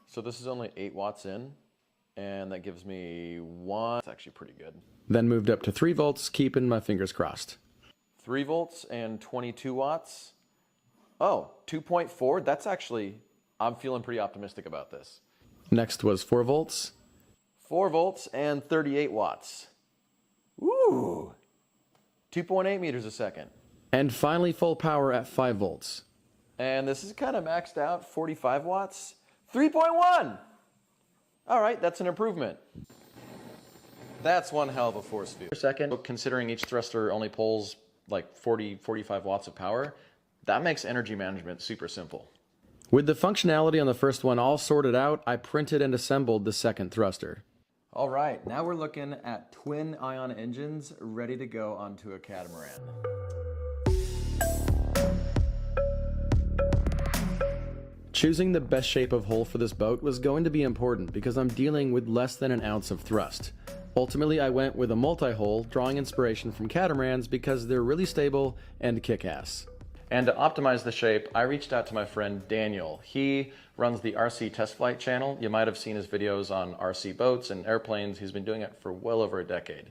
So this is only 8 watts in, and that gives me 1. That's actually pretty good. Then moved up to 3 volts, keeping my fingers crossed. 3 volts and 22 watts. Oh, 2.4? That's actually, I'm feeling pretty optimistic about this. Next was 4 volts. 4 volts and 38 watts. Ooh! 2.8 meters a second. And finally full power at 5 volts. And this is kind of maxed out, 45 watts. 3.1! All right, that's an improvement. That's one hell of a force field. For a second, considering each thruster only pulls like 45 watts of power, that makes energy management super simple. With the functionality on the first one all sorted out, I printed and assembled the second thruster. All right, now we're looking at twin ion engines ready to go onto a catamaran. Choosing the best shape of hull for this boat was going to be important because I'm dealing with less than an ounce of thrust. Ultimately, I went with a multi-hull, drawing inspiration from catamarans because they're really stable and kick-ass. And to optimize the shape, I reached out to my friend Daniel. He runs the RC Test Flight channel. You might have seen his videos on RC boats and airplanes. He's been doing it for well over a decade.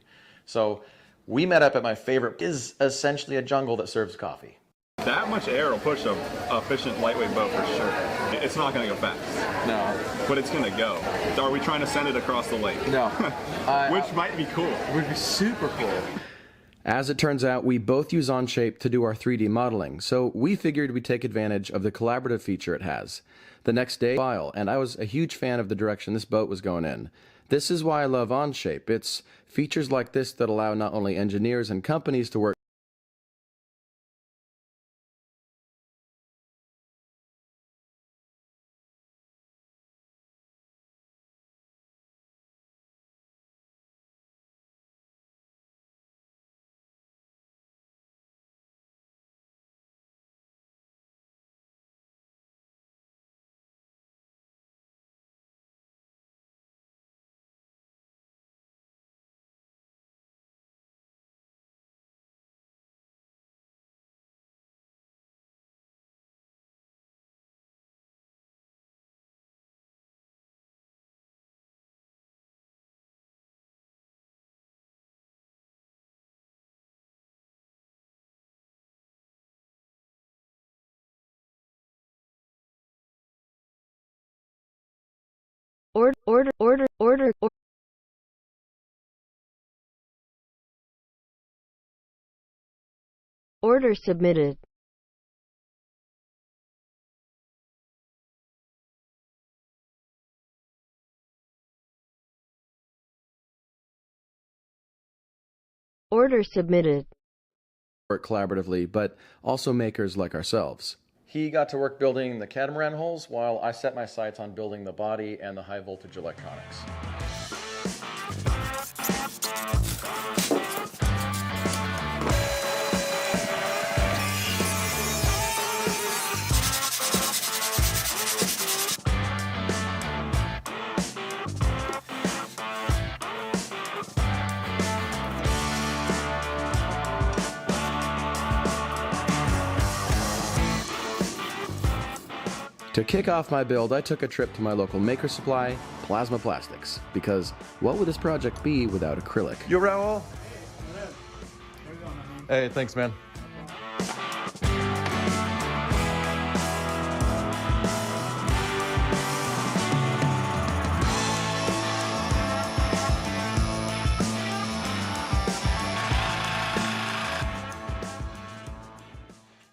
So we met up at my favorite, is essentially a jungle that serves coffee. That much air will push a efficient lightweight boat for sure. It's not going to go fast. No. but it's gonna go. Are we trying to send it across the lake? No. Which might be cool. Would be super cool. As it turns out, we both use Onshape to do our 3D modeling, so we figured we'd take advantage of the collaborative feature it has. The next day, file, and I was a huge fan of the direction this boat was going in. This is why I love Onshape. It's features like this that allow not only engineers and companies to work Order submitted. Order submitted. work collaboratively, but also makers like ourselves. He got to work building the catamaran hulls, while I set my sights on building the body and the high voltage electronics. To kick off my build, I took a trip to my local maker supply, Plasma Plastics, because what would this project be without acrylic? Yo, Raul. Hey, thanks, man.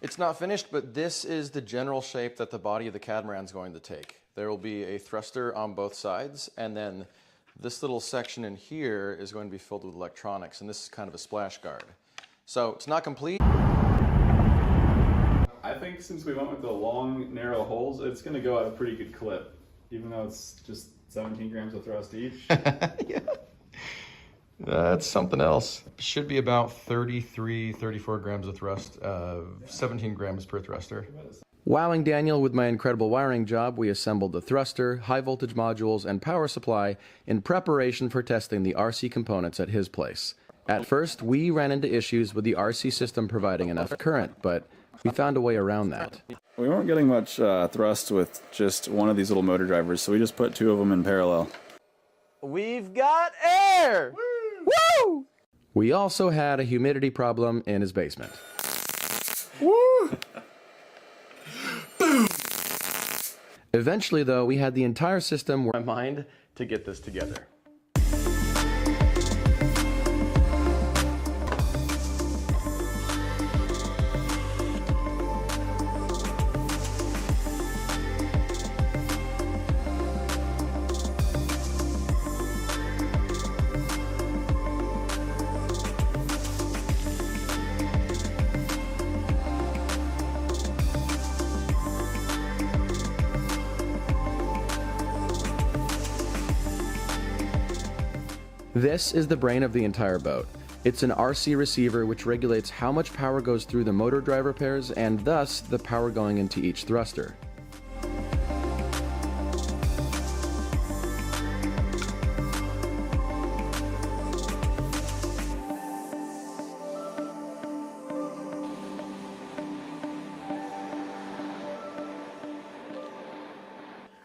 It's not finished, but this is the general shape that the body of the catamaran is going to take. There will be a thruster on both sides, and then this little section in here is going to be filled with electronics, and this is kind of a splash guard. So it's not complete. I think since we went with the long, narrow holes, it's going to go at a pretty good clip, even though it's just 17 grams of thrust each. Yeah. That's something else. Should be about 33, 34 grams of thrust, 17 grams per thruster. Wowing Daniel with my incredible wiring job, we assembled the thruster, high voltage modules, and power supply in preparation for testing the RC components at his place. At first, we ran into issues with the RC system providing enough current, but we found a way around that. We weren't getting much thrust with just one of these little motor drivers, so we just put two of them in parallel. We've got air! Woo! We also had a humidity problem in his basement. Woo! Boom! Eventually, though, we had the entire system work in my mind to get this together. This is the brain of the entire boat. It's an RC receiver which regulates how much power goes through the motor driver pairs and thus the power going into each thruster.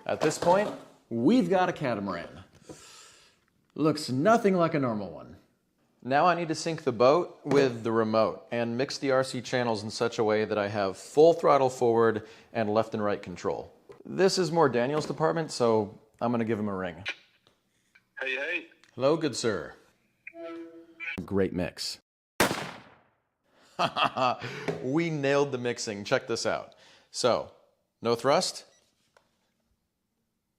At this point, we've got a catamaran. Looks nothing like a normal one. Now I need to sync the boat with the remote and mix the RC channels in such a way that I have full throttle forward and left and right control. This is more Daniel's department, so I'm going to give him a ring. Hey, hey. Hello, good sir. Great mix. We nailed the mixing. Check this out. So, no thrust.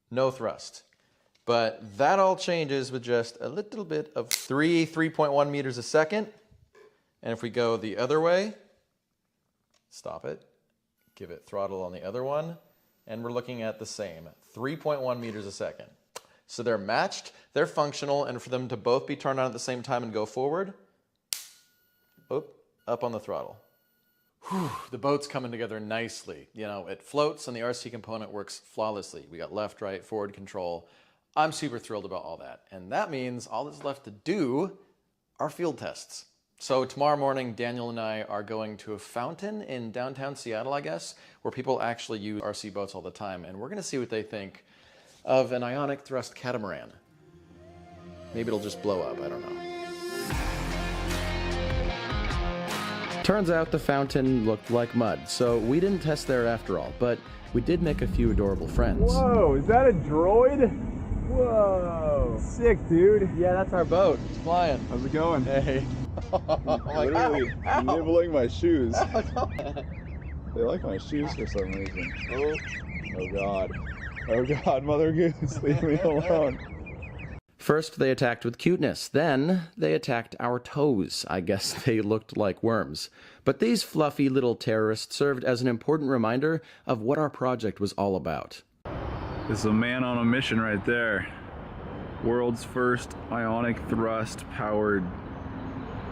No thrust. But that all changes with just a little bit of 3.1 meters a second. And if we go the other way, stop it, give it throttle on the other one, and we're looking at the same, 3.1 meters a second. So they're matched, they're functional, and for them to both be turned on at the same time and go forward, up on the throttle. Whew, the boat's coming together nicely. You know, it floats and the RC component works flawlessly. We got left, right, forward control. I'm super thrilled about all that. And that means all that's left to do are field tests. So tomorrow morning, Daniel and I are going to a fountain in downtown Seattle, I guess, where people actually use RC boats all the time. And we're gonna see what they think of an ionic thrust catamaran. Maybe it'll just blow up, I don't know. Turns out the fountain looked like mud, so we didn't test there after all, but we did make a few adorable friends. Whoa, is that a droid? Whoa, sick, dude. Yeah, that's our boat. It's flying. How's it going? Hey. Literally nibbling my shoes. They like my shoes for some reason. Oh God. Oh God, Mother Goose, leave me alone. First, they attacked with cuteness. Then, they attacked our toes. I guess they looked like worms. But these fluffy little terrorists served as an important reminder of what our project was all about. This is a man on a mission right there. World's first ionic thrust powered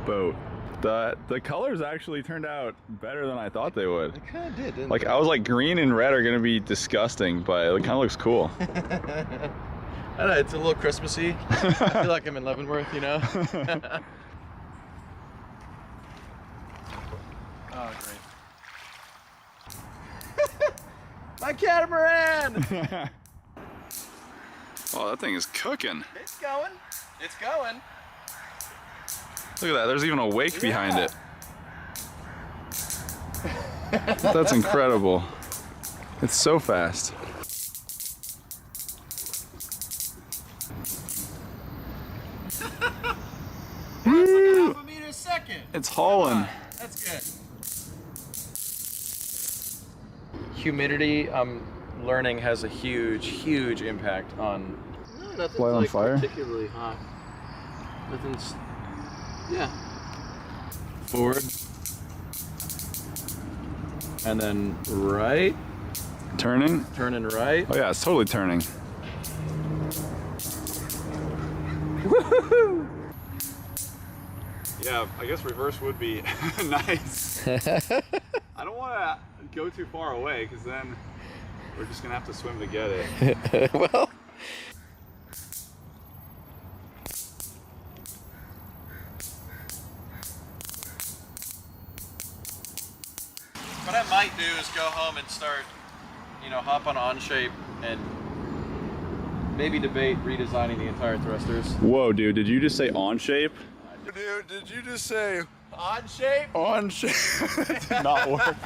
boat. The colors actually turned out better than I thought they would. They kind of did, didn't Like, they? I was like, green and red are gonna be disgusting, but it kind of looks cool. I don't know, it's a little Christmassy. I feel like I'm in Leavenworth, you know? Oh, great. My catamaran! Oh, that thing is cooking. It's going. It's going. Look at that, there's even a wake behind it. That's incredible. It's so fast. It's like a half a meter a second. It's hauling. That's good. Humidity, I'm learning, has a huge impact on... No, nothing's Light on like fire? particularly hot. Nothing's... Yeah. Forward. And then right. Turning? Turning right. Oh yeah, it's totally turning. Woohoo! Yeah, I guess reverse would be nice. I don't want to go too far away because then we're just gonna have to swim to get it. Well. What I might do is go home and start, you know, hop on OnShape and maybe debate redesigning the entire thrusters. Whoa, dude, did you just say on shape? Dude, did you just say OnShape? On shape. It did not work.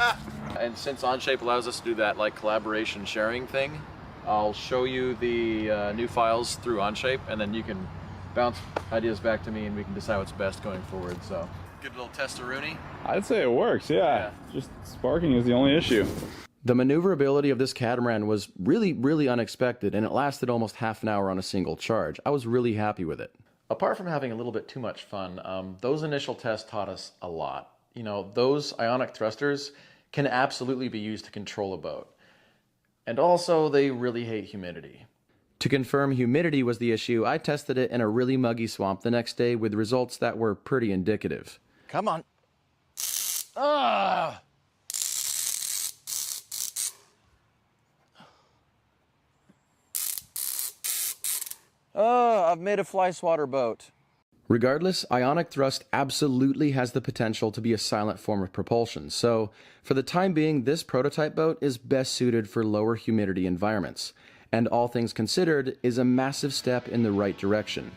And since OnShape allows us to do that like collaboration sharing thing, I'll show you the new files through OnShape, and then you can bounce ideas back to me and we can decide what's best going forward. So, good little test-a-rooney. I'd say it works, yeah. Just sparking is the only issue. The maneuverability of this catamaran was really unexpected, and it lasted almost half an hour on a single charge. I was really happy with it. Apart from having a little bit too much fun, those initial tests taught us a lot. You know, those ionic thrusters can absolutely be used to control a boat. And also, they really hate humidity. To confirm humidity was the issue, I tested it in a really muggy swamp the next day with results that were pretty indicative. Come on. Ah! Oh, I've made a fly swatter boat. Regardless, ionic thrust absolutely has the potential to be a silent form of propulsion, so for the time being, this prototype boat is best suited for lower humidity environments, and all things considered, is a massive step in the right direction.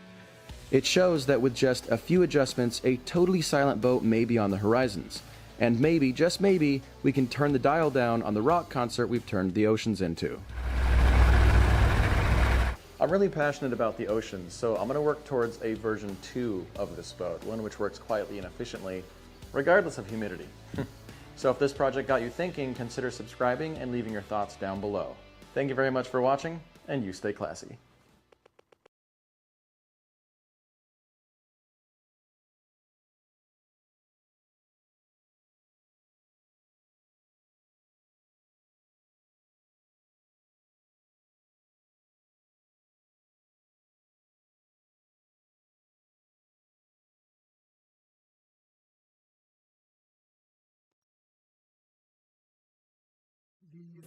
It shows that with just a few adjustments, a totally silent boat may be on the horizons, and maybe, just maybe, we can turn the dial down on the rock concert we've turned the oceans into. I'm really passionate about the ocean, so I'm going to work towards a version 2 of this boat, one which works quietly and efficiently, regardless of humidity. So if this project got you thinking, consider subscribing and leaving your thoughts down below. Thank you very much for watching, and you stay classy.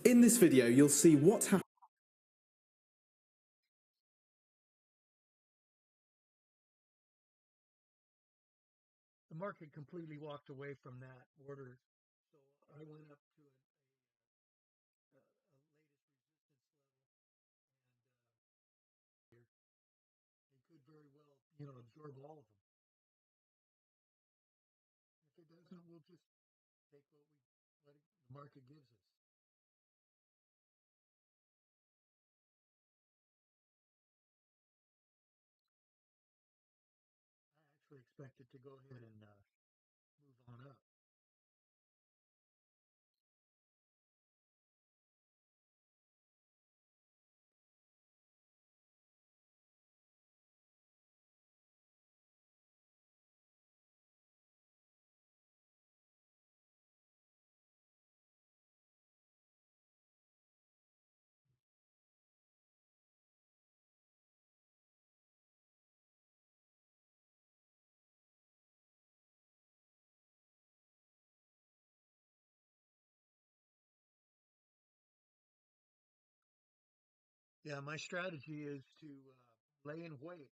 In this video, you'll see what happened. The market completely walked away from that order, so I went up to a latest resistance level, and it could very well, absorb all of them. If it doesn't, we'll just take what the market gives us. I actually expect it to go ahead and move on up. Yeah, my strategy is to lay in wait,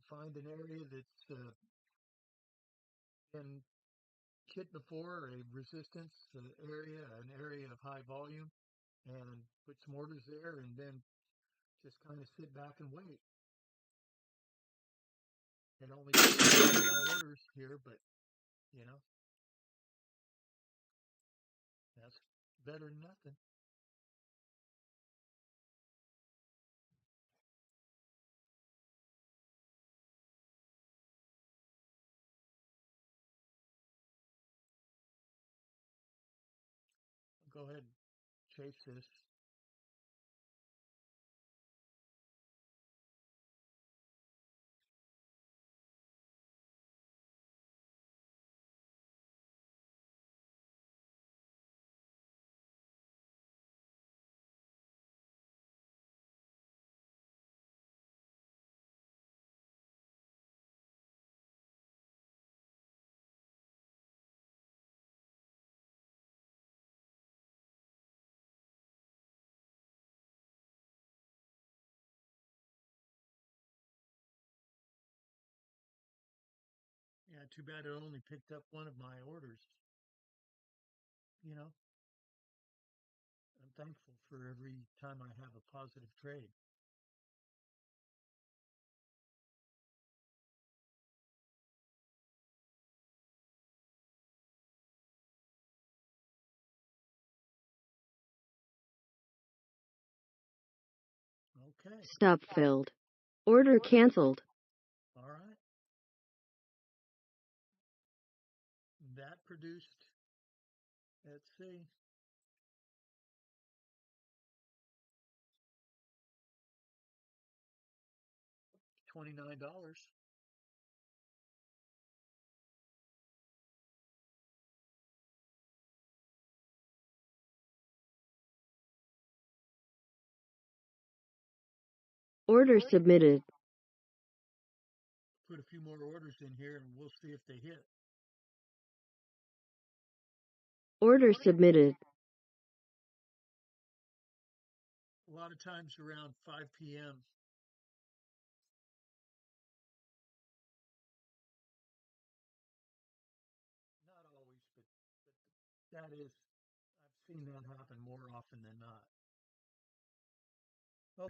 find an area that's been hit before, a resistance area, an area of high volume, and put some orders there, and then just kind of sit back and wait. It only takes my orders here, but that's better than nothing. Go ahead and chase this. Yeah, too bad it only picked up one of my orders. I'm thankful for every time I have a positive trade. Okay. Stop filled. Order canceled. All right. That produced, let's see, $29. Order submitted. Put a few more orders in here and we'll see if they hit. Order submitted. A lot of times around 5 p.m. Not always, but that is, I've seen that happen more often than not. Oh,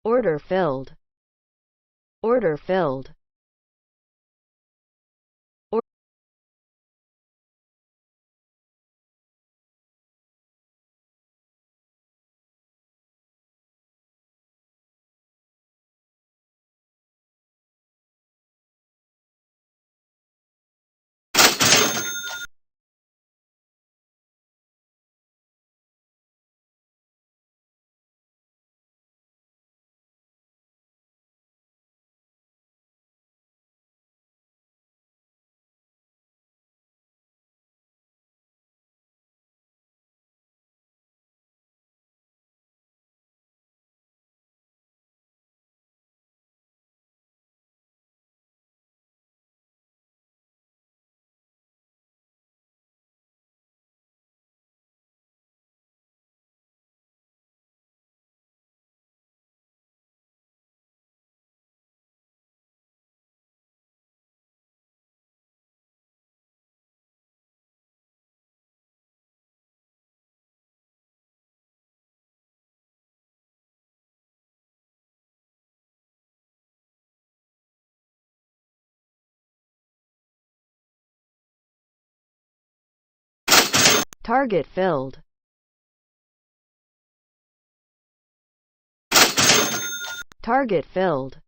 Order filled. Order filled. Target filled. Target filled.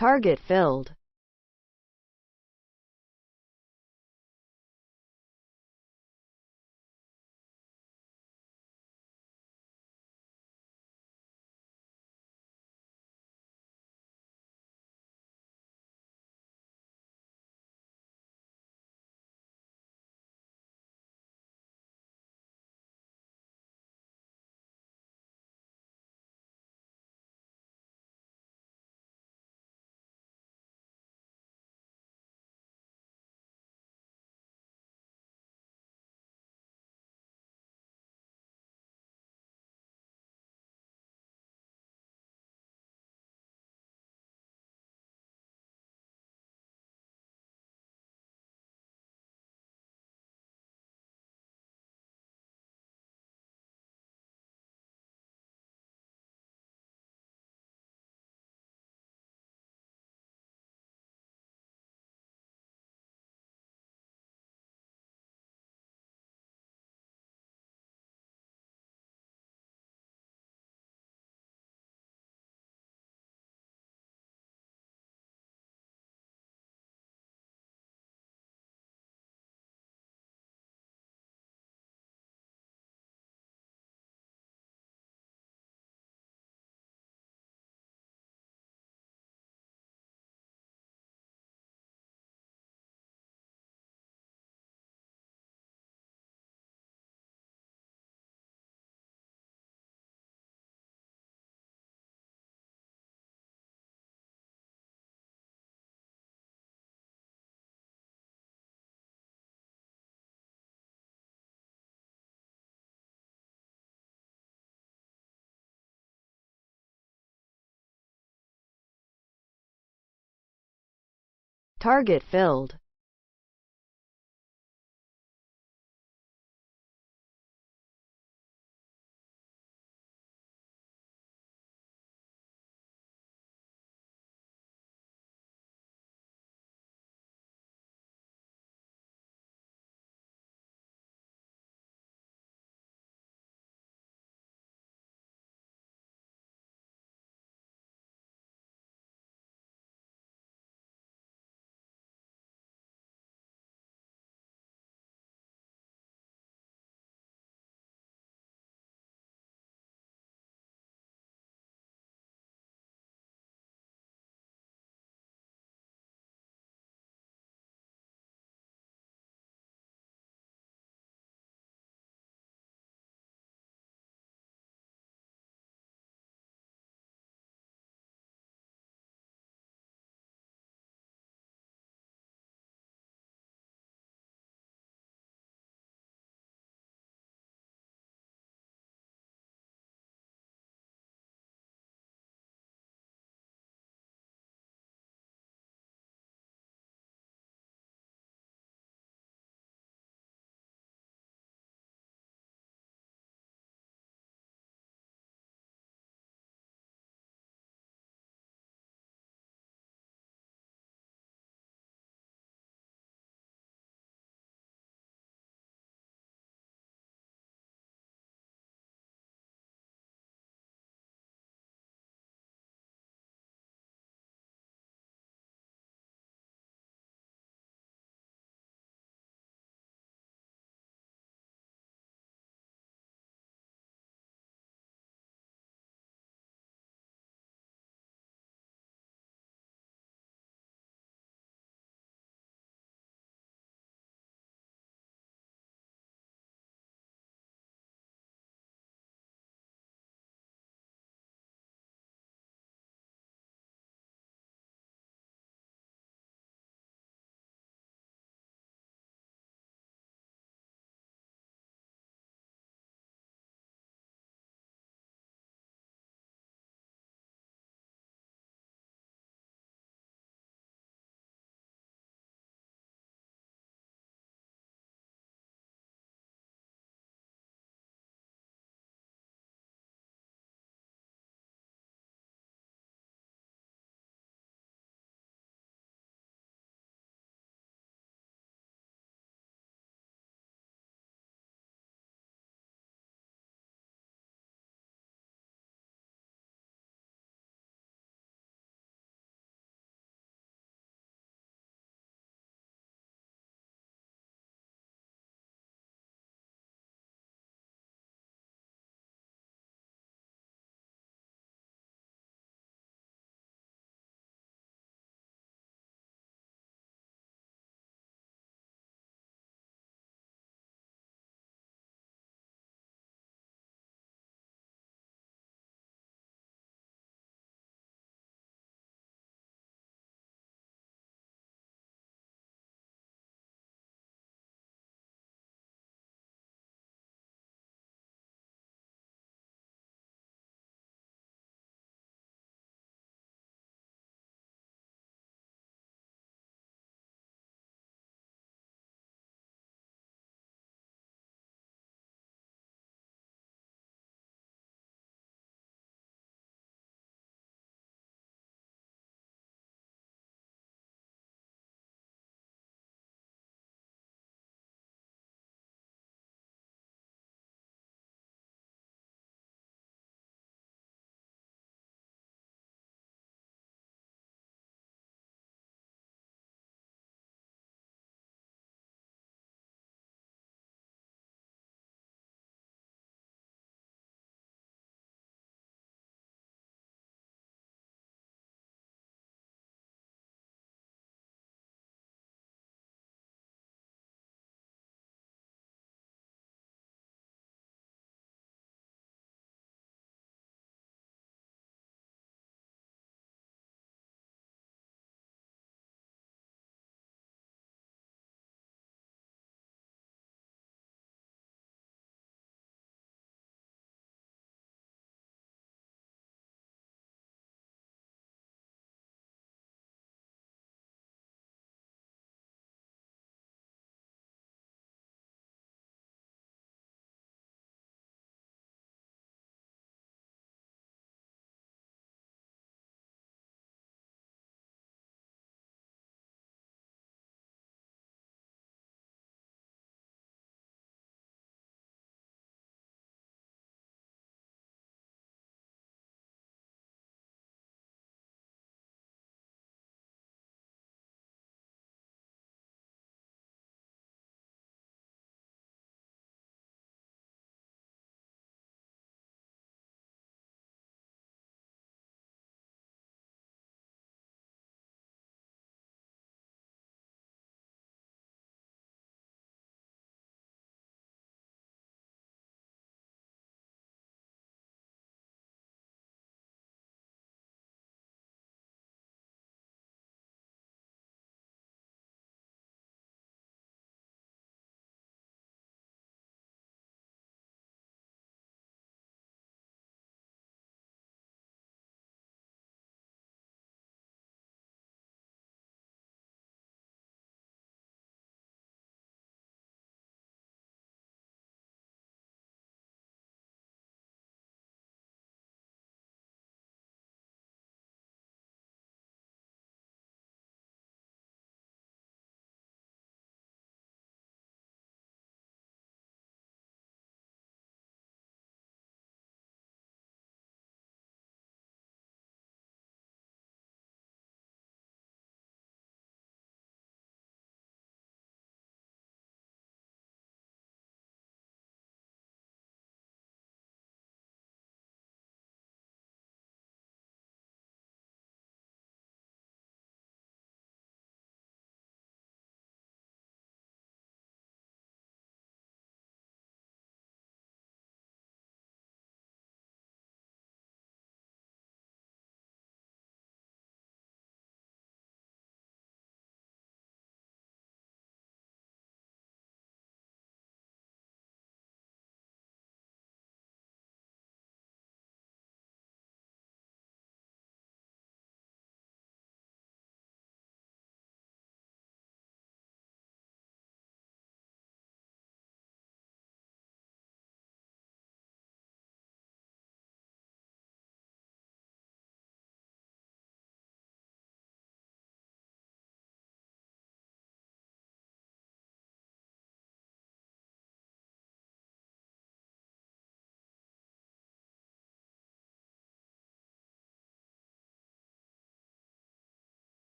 Target filled. Target filled.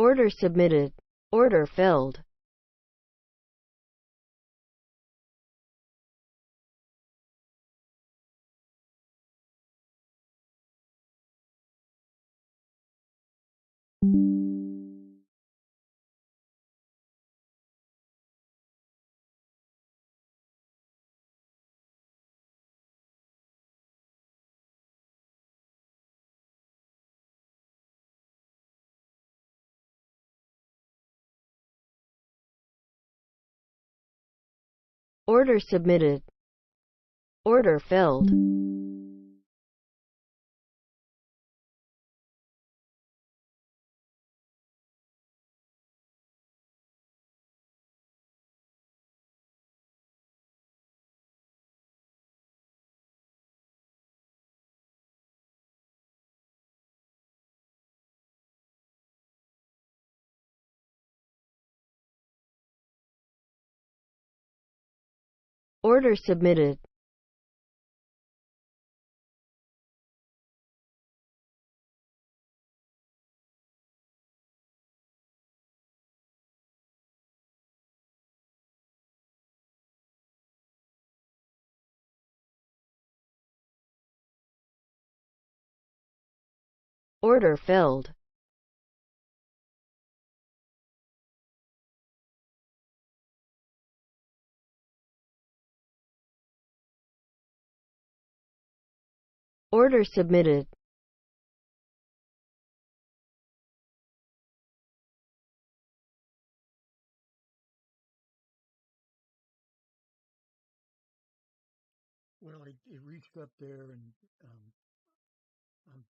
Order submitted. Order filled. Order submitted. Order filled. Order submitted. Order filled. Order submitted. Well, it reached up there, and um, I'm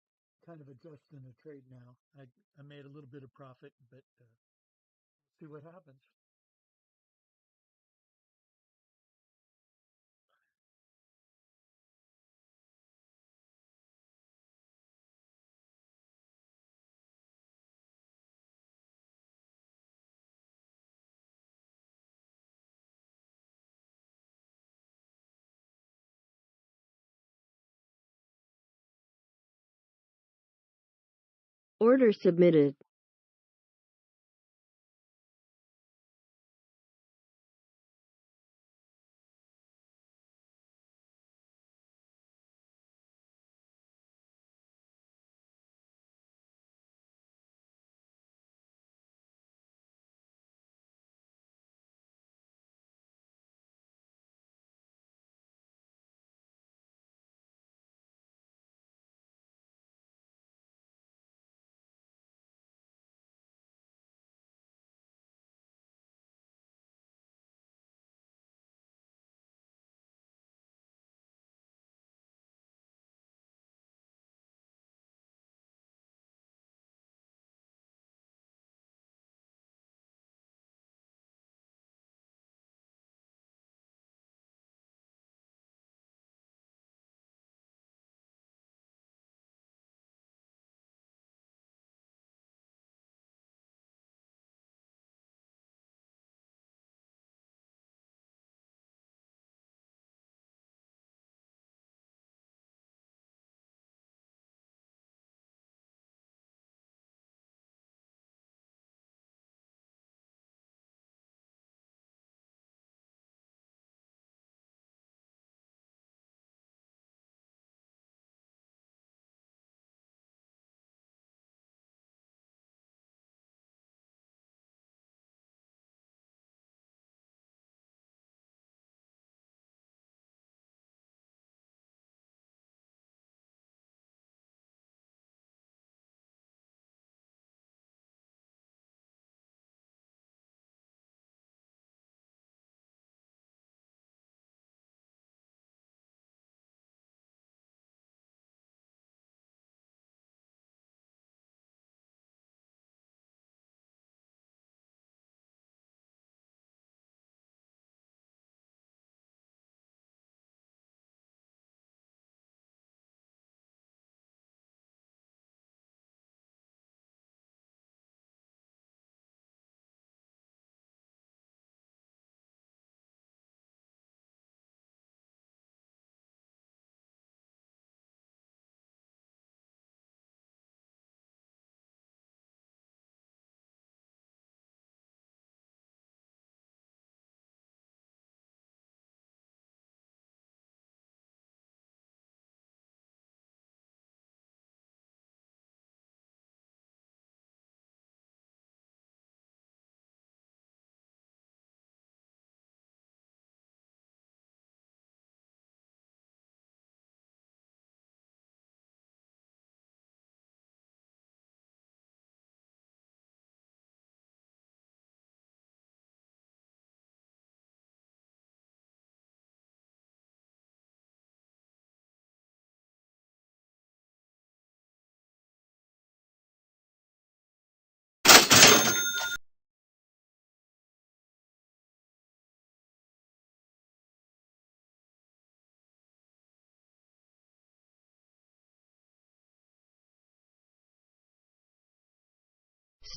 kind of adjusting the trade now. I made a little bit of profit, but see what happens. Order submitted.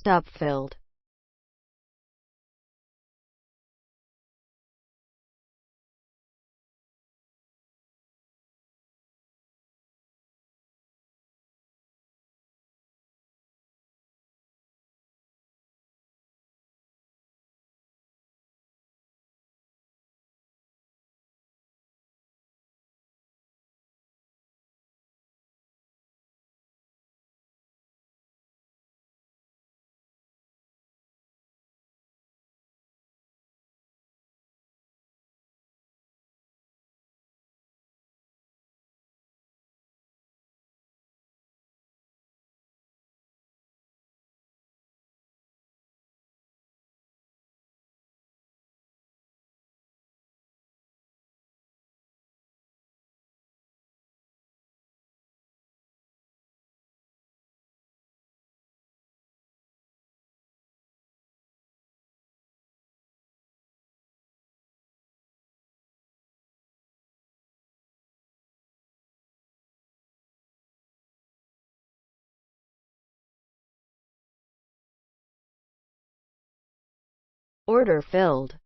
Stop filled. Order filled.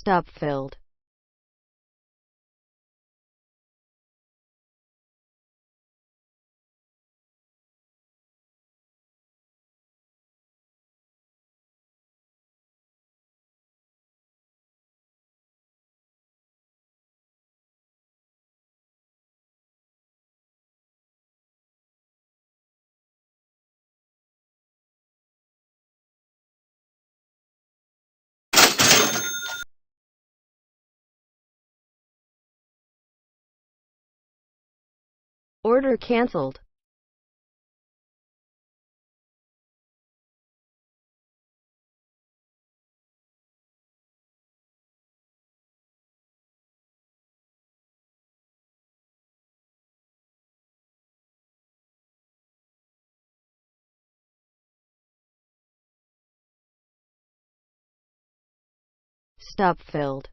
Stop filled. Order canceled. Stop filled.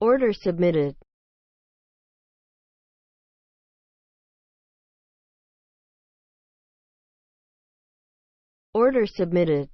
Order submitted. Order submitted.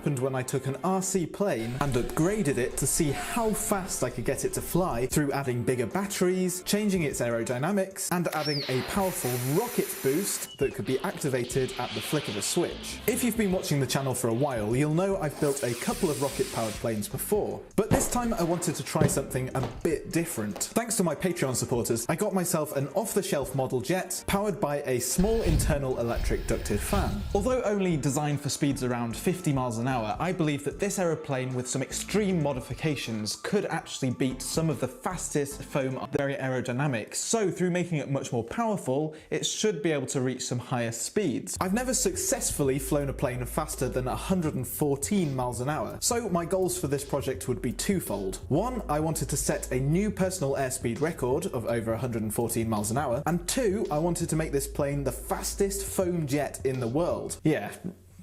happened when I took an RC plane and upgraded it to see how fast I could get it to fly through adding bigger batteries, changing its aerodynamics, and adding a powerful rocket boost that could be activated at the flick of a switch. If you've been watching the channel for a while, you'll know I've built a couple of rocket-powered planes before, but this time I wanted to try something a bit different. Thanks to my Patreon supporters, I got myself an off-the-shelf model jet powered by a small internal electric ducted fan. Although only designed for speeds around 50 miles an hour, I believe that this aeroplane with some extreme modifications could actually beat some of the fastest foam very aerodynamics, so through making it much more powerful, it should be able to reach some higher speeds. I've never successfully flown a plane faster than 114 miles an hour, so my goals for this project would be twofold. One, I wanted to set a new personal airspeed record of over 114 miles an hour, and two, I wanted to make this plane the fastest foam jet in the world. Yeah,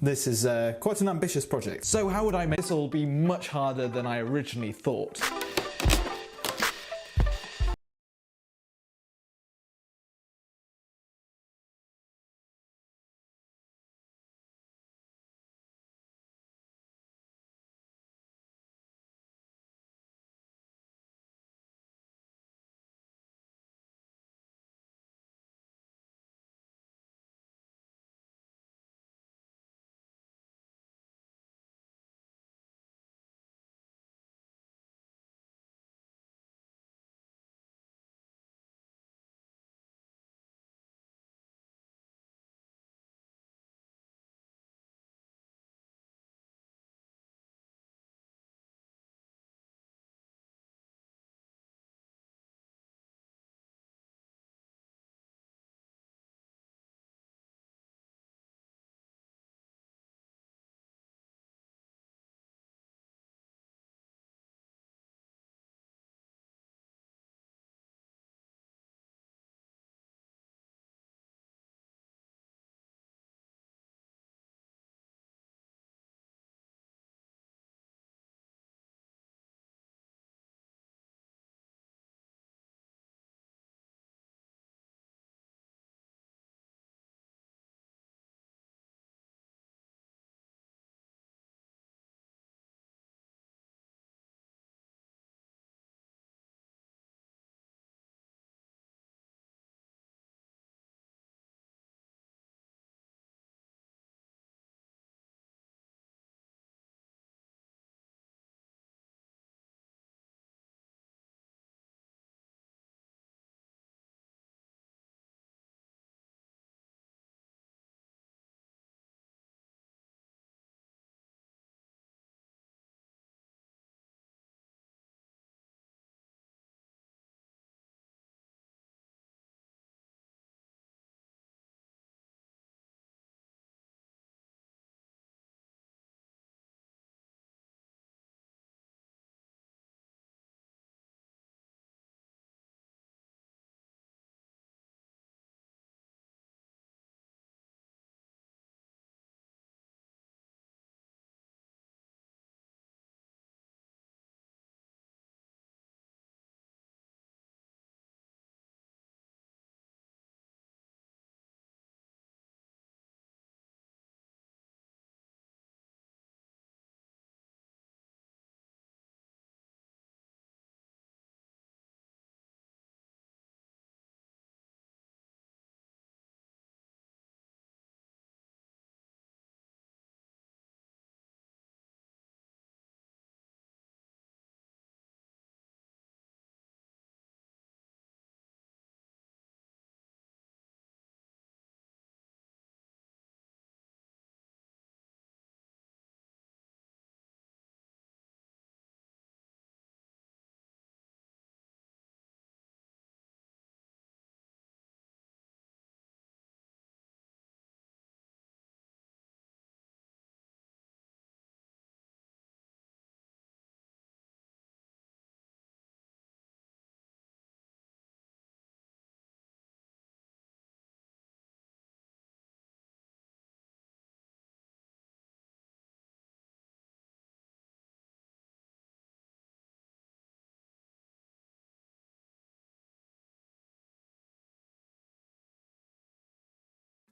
this is quite an ambitious project. So how would I make this? Will be much harder than I originally thought.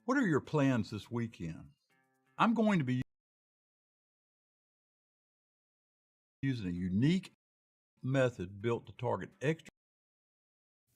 What are your plans this weekend? I'm going to be using a unique method built to target extra.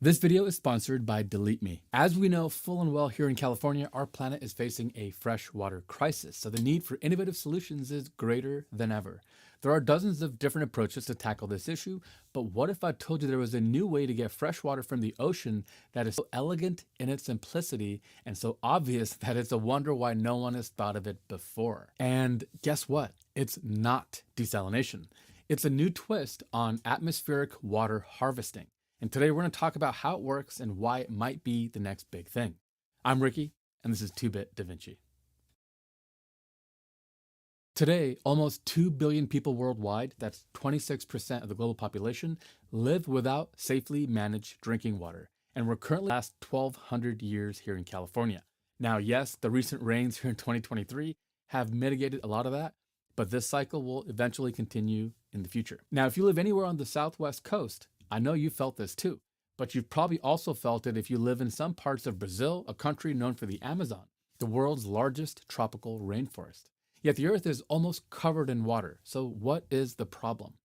This video is sponsored by Delete Me. As we know full and well here in California, our planet is facing a freshwater crisis, so the need for innovative solutions is greater than ever. There are dozens of different approaches to tackle this issue, but what if I told you there was a new way to get fresh water from the ocean that is so elegant in its simplicity and so obvious that it's a wonder why no one has thought of it before? And guess what? It's not desalination. It's a new twist on atmospheric water harvesting. And today we're going to talk about how it works and why it might be the next big thing. I'm Ricky, and this is 2-Bit Da Vinci. Today, almost 2 billion people worldwide, that's 26% of the global population, live without safely managed drinking water. And we're currently last 1,200 years here in California. Now, yes, the recent rains here in 2023 have mitigated a lot of that, but this cycle will eventually continue in the future. Now, if you live anywhere on the southwest coast, I know you felt this too, but you've probably also felt it if you live in some parts of Brazil, a country known for the Amazon, the world's largest tropical rainforest. Yet the earth is almost covered in water. So what is the problem?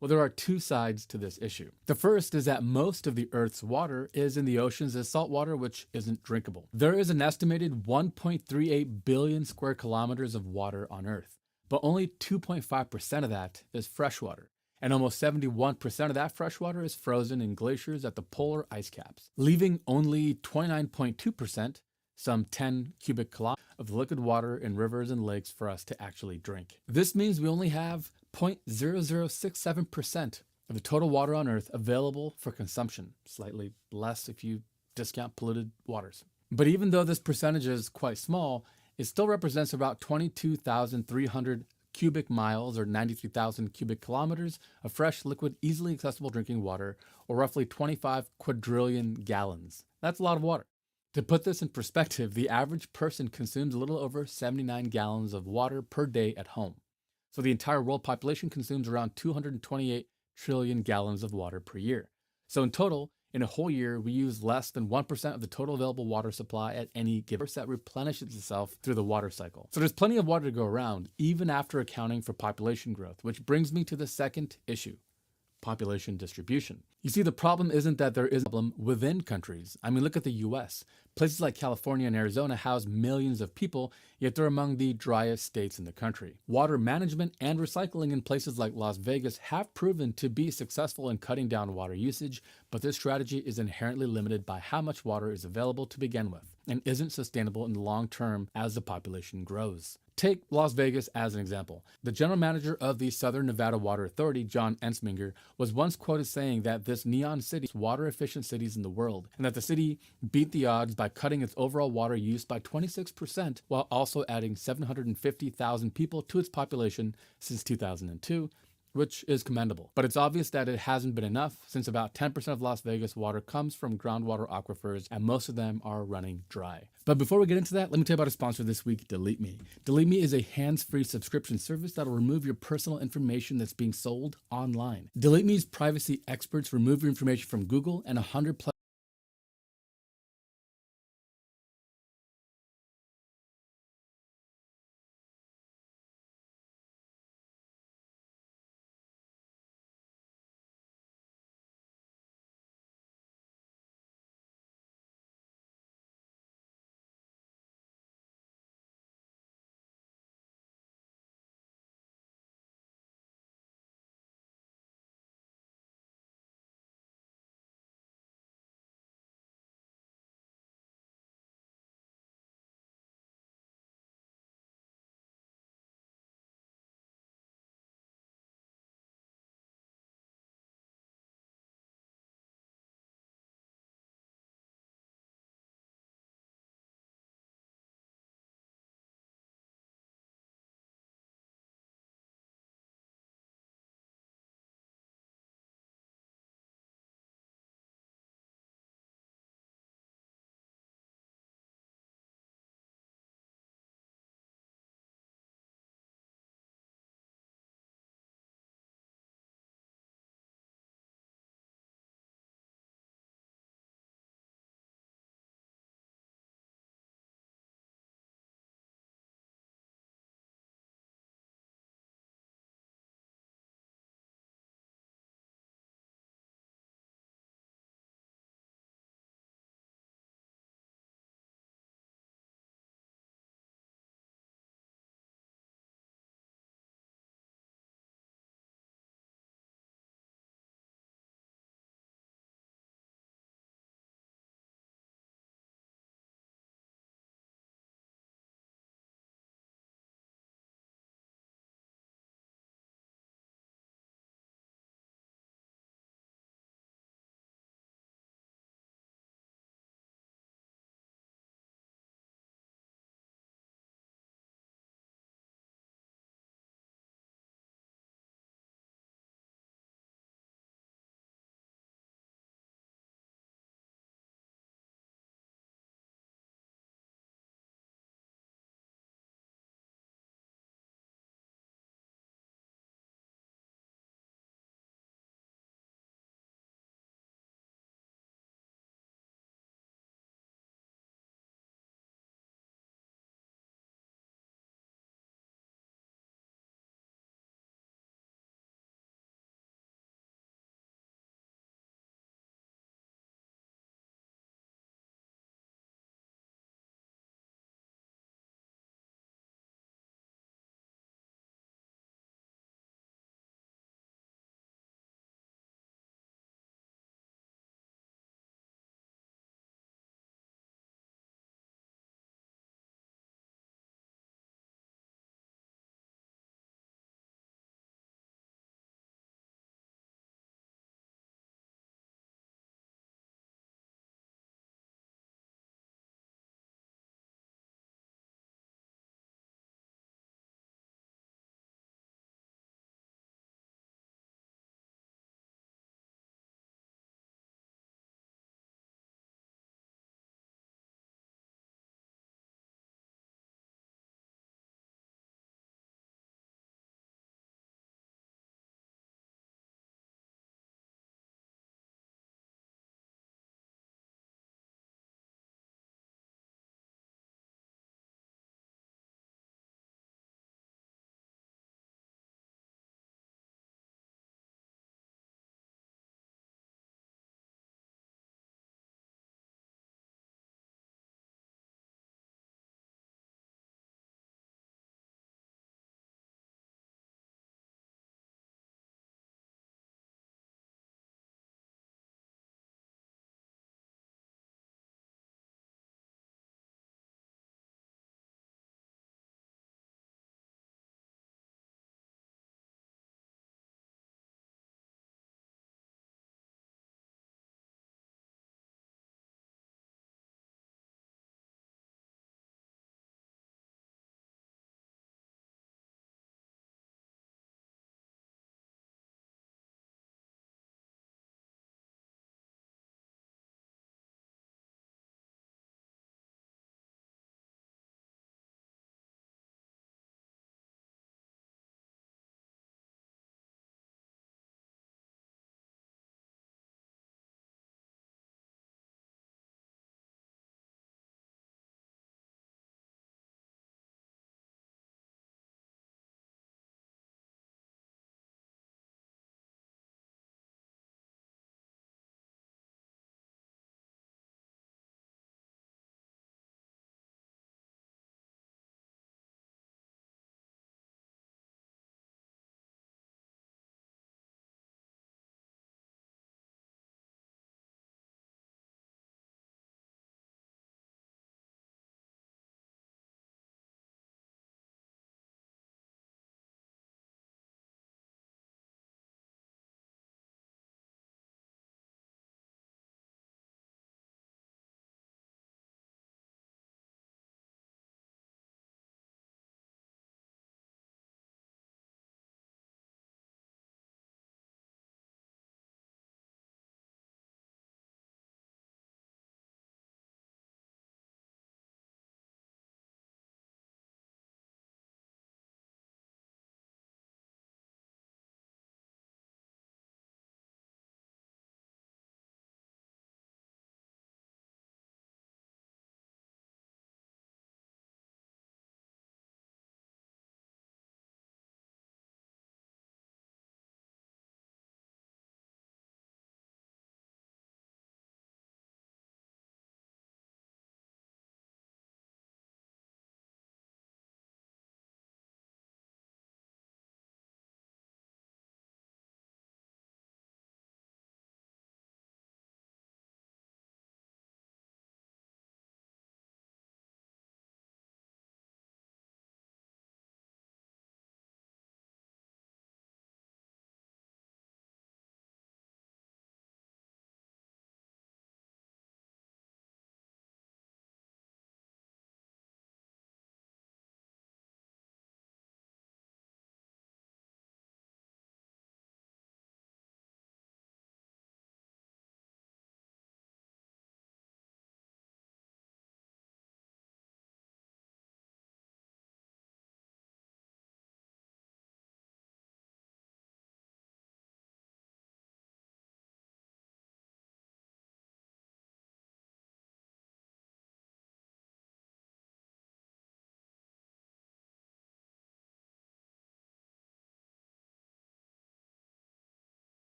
Well, there are two sides to this issue. The first is that most of the Earth's water is in the oceans as salt water, which isn't drinkable. There is an estimated 1.38 billion square kilometers of water on Earth, but only 2.5% of that is freshwater. And almost 71% of that freshwater is frozen in glaciers at the polar ice caps, leaving only 29.2%, some 10 cubic kilometers, of liquid water in rivers and lakes for us to actually drink. This means we only have 0.0067% of the total water on Earth available for consumption, slightly less if you discount polluted waters. But even though this percentage is quite small, it still represents about 22,300 cubic miles or 93,000 cubic kilometers of fresh, liquid, easily accessible drinking water, or roughly 25 quadrillion gallons. That's a lot of water. To put this in perspective, the average person consumes a little over 79 gallons of water per day at home. So the entire world population consumes around 228 trillion gallons of water per year. So in total, in a whole year, we use less than 1% of the total available water supply at any given that replenishes itself through the water cycle. So there's plenty of water to go around, even after accounting for population growth, which brings me to the second issue: population distribution. You see, the problem isn't that there is a problem within countries. I mean, look at the US. Places like California and Arizona house millions of people, yet they're among the driest states in the country. Water management and recycling in places like Las Vegas have proven to be successful in cutting down water usage, but this strategy is inherently limited by how much water is available to begin with and isn't sustainable in the long term as the population grows. Take Las Vegas as an example. The general manager of the Southern Nevada Water Authority, John Ensminger, was once quoted saying that this neon city is water efficient cities in the world, and that the city beat the odds by cutting its overall water use by 26% while also adding 750,000 people to its population since 2002, which is commendable. But it's obvious that it hasn't been enough, since about 10% of Las Vegas water comes from groundwater aquifers, and most of them are running dry. But before we get into that, let me tell you about a sponsor this week, Delete Me. Delete Me is a hands-free subscription service that'll remove your personal information that's being sold online. Delete Me's privacy experts remove your information from Google and 100+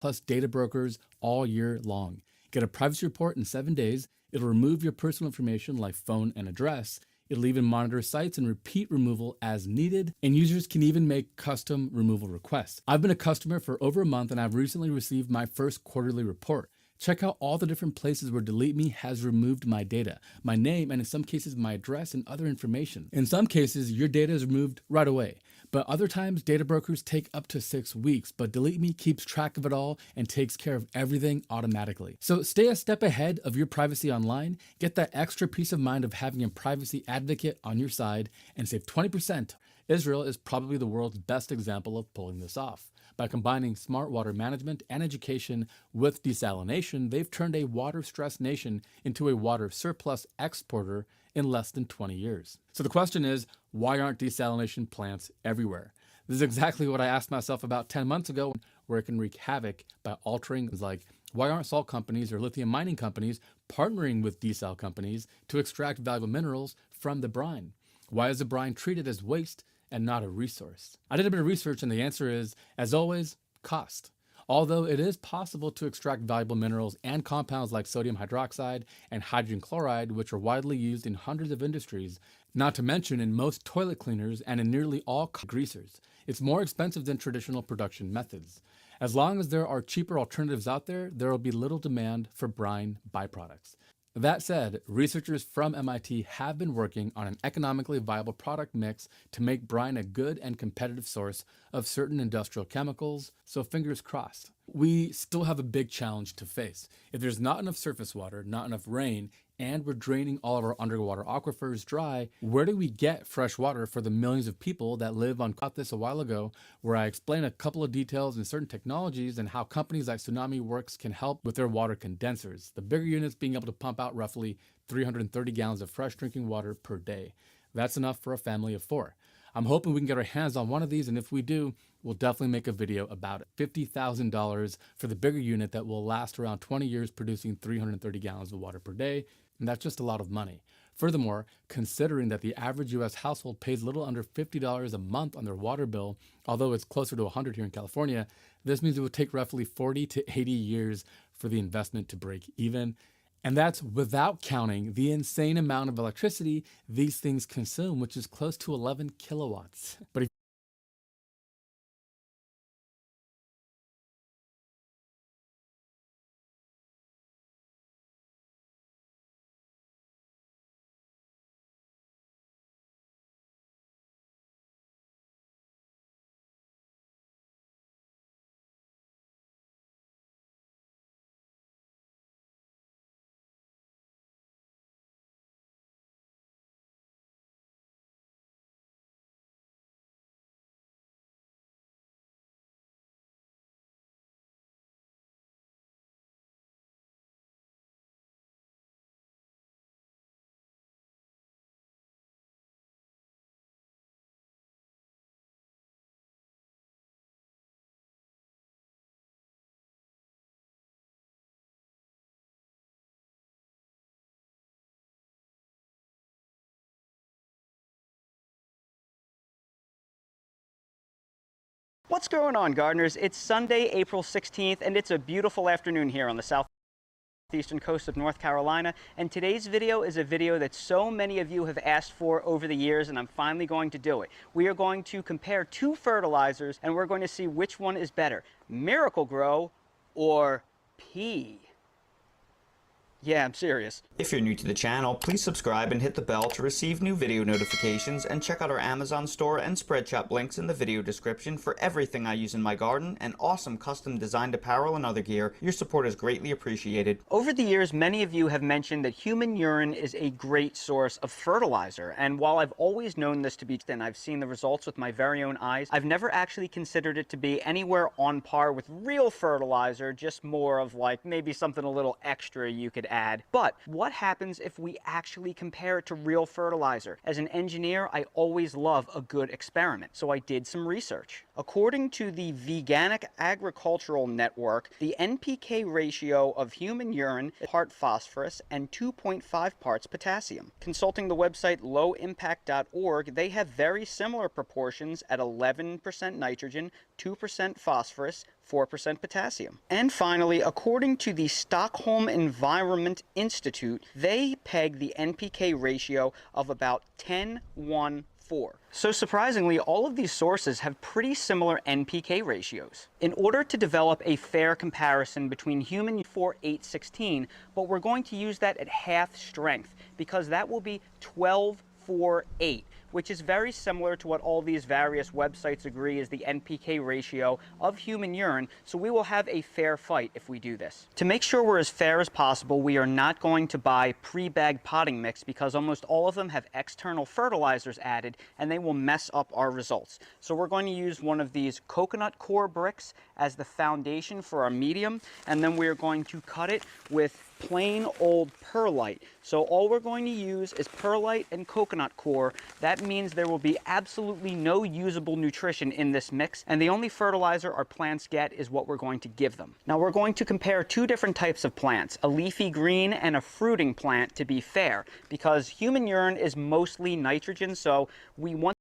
plus data brokers all year long. Get a privacy report in 7 days. It'll remove your personal information like phone and address. It'll even monitor sites and repeat removal as needed, and users can even make custom removal requests. I've been a customer for over a month, and I've recently received my first quarterly report. Check out all the different places where Delete Me has removed my data, my name, and in some cases my address and other information. In some cases, your data is removed right away, but other times data brokers take up to 6 weeks, but Delete Me keeps track of it all and takes care of everything automatically. So stay a step ahead of your privacy online, get that extra peace of mind of having a privacy advocate on your side, and save 20%. Israel is probably the world's best example of pulling this off. By combining smart water management and education with desalination, they've turned a water-stressed nation into a water surplus exporter in less than 20 years. So the question is, why aren't desalination plants everywhere? This is exactly what I asked myself about 10 months ago, where it can wreak havoc by altering things like, why aren't salt companies or lithium mining companies partnering with desal companies to extract valuable minerals from the brine? Why is the brine treated as waste and not a resource? I did a bit of research, and the answer is, as always, cost. Although it is possible to extract valuable minerals and compounds like sodium hydroxide and hydrogen chloride, which are widely used in hundreds of industries, not to mention in most toilet cleaners and in nearly all greasers, it's more expensive than traditional production methods. As long as there are cheaper alternatives out there, there will be little demand for brine byproducts. That said, researchers from MIT have been working on an economically viable product mix to make brine a good and competitive source of certain industrial chemicals, so fingers crossed. We still have a big challenge to face. If there's not enough surface water, not enough rain, and we're draining all of our underwater aquifers dry, where do we get fresh water for the millions of people that live on this a while ago, where I explain a couple of details in certain technologies and how companies like Tsunami Works can help with their water condensers, the bigger units being able to pump out roughly 330 gallons of fresh drinking water per day. That's enough for a family of 4. I'm hoping we can get our hands on one of these, and if we do, we'll definitely make a video about it. $50,000 for the bigger unit that will last around 20 years producing 330 gallons of water per day, and that's just a lot of money. Furthermore, considering that the average US household pays little under $50 a month on their water bill, although it's closer to $100 here in California, this means it would take roughly 40 to 80 years for the investment to break even. And that's without counting the insane amount of electricity these things consume, which is close to 11 kilowatts. But if What's going on, gardeners? It's Sunday, April 16th, and it's a beautiful afternoon here on the southeastern coast of North Carolina. And today's video is a video that so many of you have asked for over the years, and I'm finally going to do it. We are going to compare 2 fertilizers, and we're going to see which one is better, Miracle-Gro or P. Yeah, I'm serious. If you're new to the channel, please subscribe and hit the bell to receive new video notifications, and check out our Amazon store and Spreadshop links in the video description for everything I use in my garden and awesome custom designed apparel and other gear. Your support is greatly appreciated. Over the years, many of you have mentioned that human urine is a great source of fertilizer, and while I've always known this to be, and I've seen the results with my very own eyes, I've never actually considered it to be anywhere on par with real fertilizer, just more of like maybe something a little extra you could add. But what happens if we actually compare it to real fertilizer? As an engineer, I always love a good experiment, so I did some research. According to the Veganic Agricultural Network, the NPK ratio of human urine is part phosphorus and 2.5 parts potassium. Consulting the website lowimpact.org, they have very similar proportions at 11% nitrogen, 2% phosphorus, 4% potassium. And finally, according to the Stockholm Environment Institute, they peg the NPK ratio of about 10:1:4. So surprisingly, all of these sources have pretty similar NPK ratios. In order to develop a fair comparison between human 4:8:16, but we're going to use that at half strength because that will be 12:4:8, which is very similar to what all these various websites agree is the NPK ratio of human urine, so we will have a fair fight if we do this. To make sure we're as fair as possible, we are not going to buy pre-bagged potting mix because almost all of them have external fertilizers added and they will mess up our results. So we're going to use one of these coconut core bricks as the foundation for our medium, and then we're going to cut it with plain old perlite. So all we're going to use is perlite and coconut core. That means there will be absolutely no usable nutrition in this mix, and the only fertilizer our plants get is what we're going to give them. Now we're going to compare two different types of plants, a leafy green and a fruiting plant, to be fair, because human urine is mostly nitrogen, so we want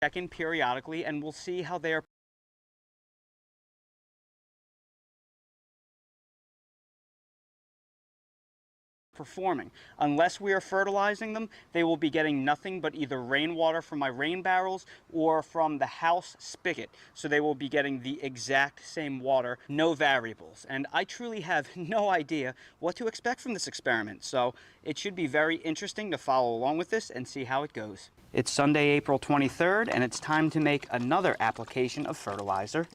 check in periodically and we'll see how they are performing. Unless we are fertilizing them, they will be getting nothing but either rainwater from my rain barrels or from the house spigot. So they will be getting the exact same water, no variables. And I truly have no idea what to expect from this experiment. So it should be very interesting to follow along with this and see how it goes. It's Sunday, April 23rd, and it's time to make another application of fertilizer.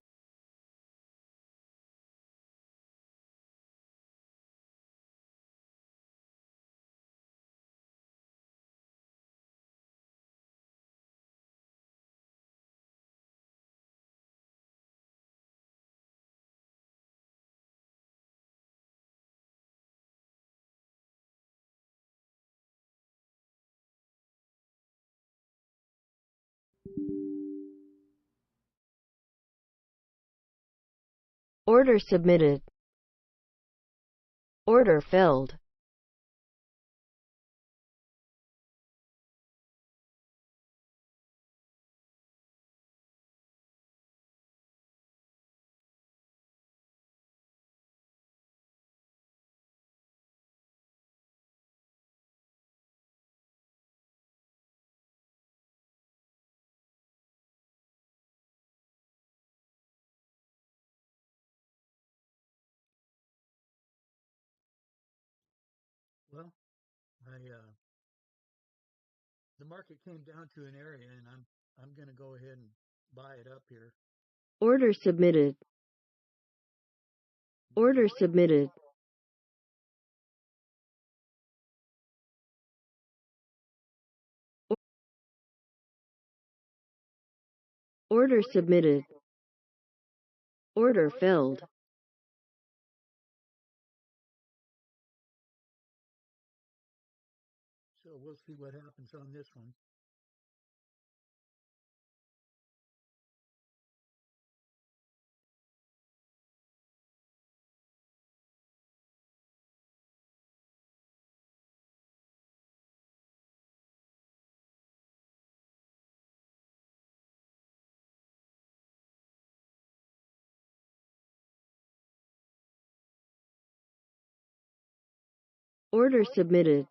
Order submitted. Order filled. Well, the market came down to an area, and I'm going to go ahead and buy it up here. Order submitted. Order submitted. Order submitted. Order filled. So we'll see what happens on this one. Order submitted.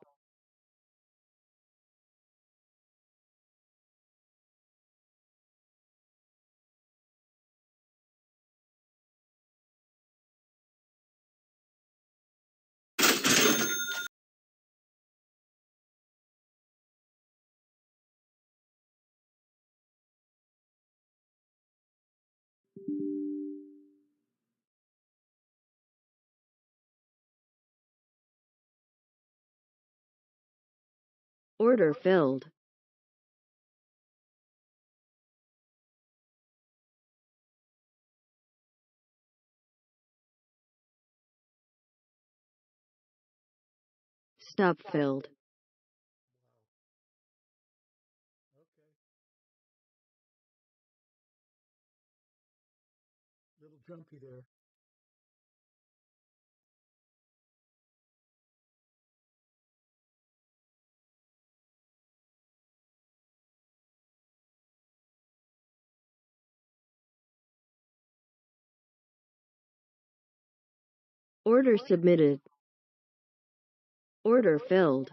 Order filled. Stop filled. Little jumpy there. Order submitted. Order filled.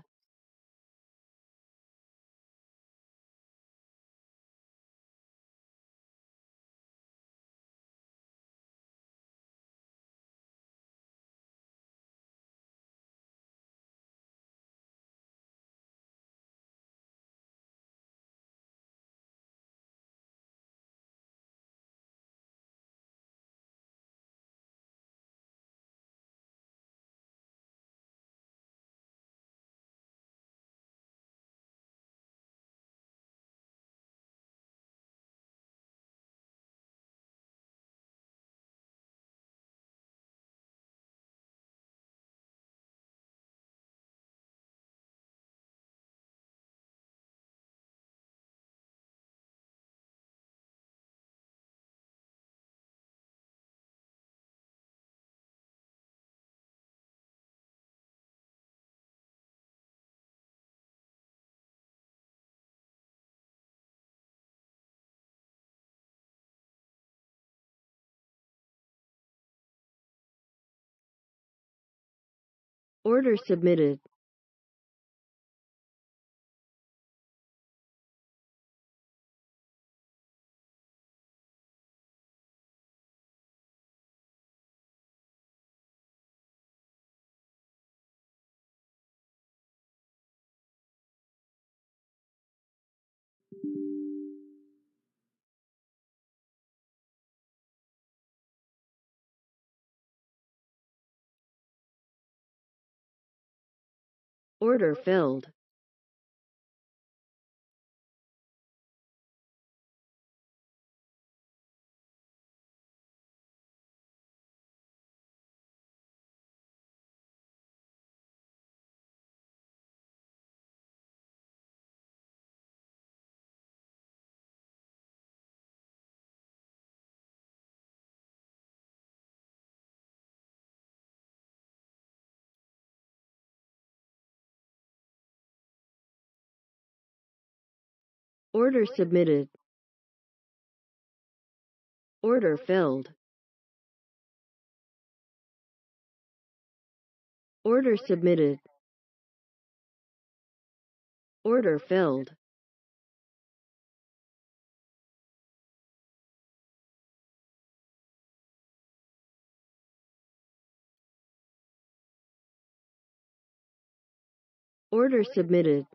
Order submitted. Order filled. Order submitted. Order filled. Order submitted. Order filled. Order submitted.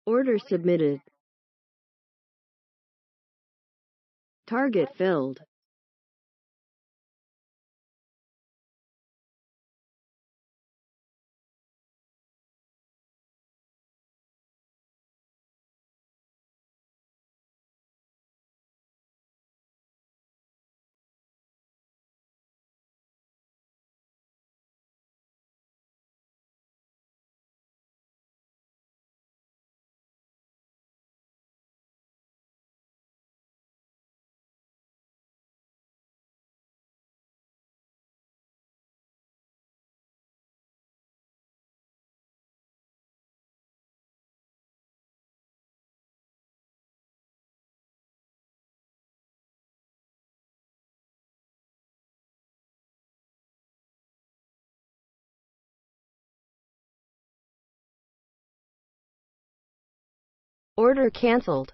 Order submitted. Target filled. Order cancelled.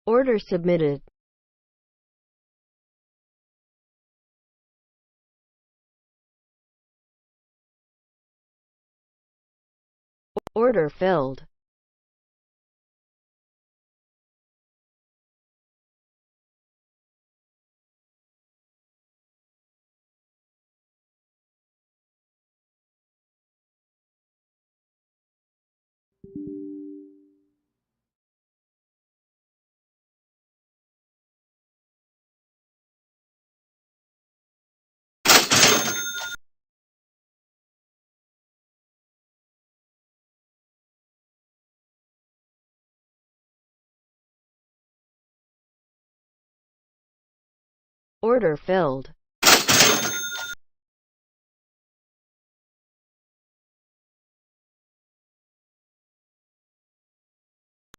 Order submitted. Order filled. Order filled.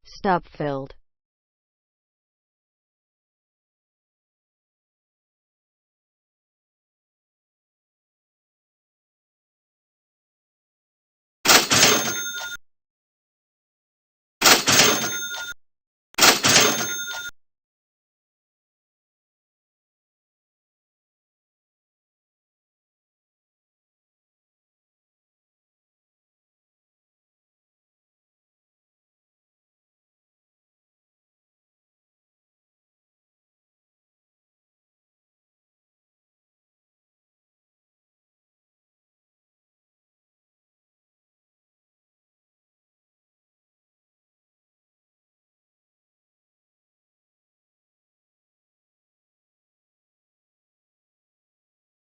Stop filled.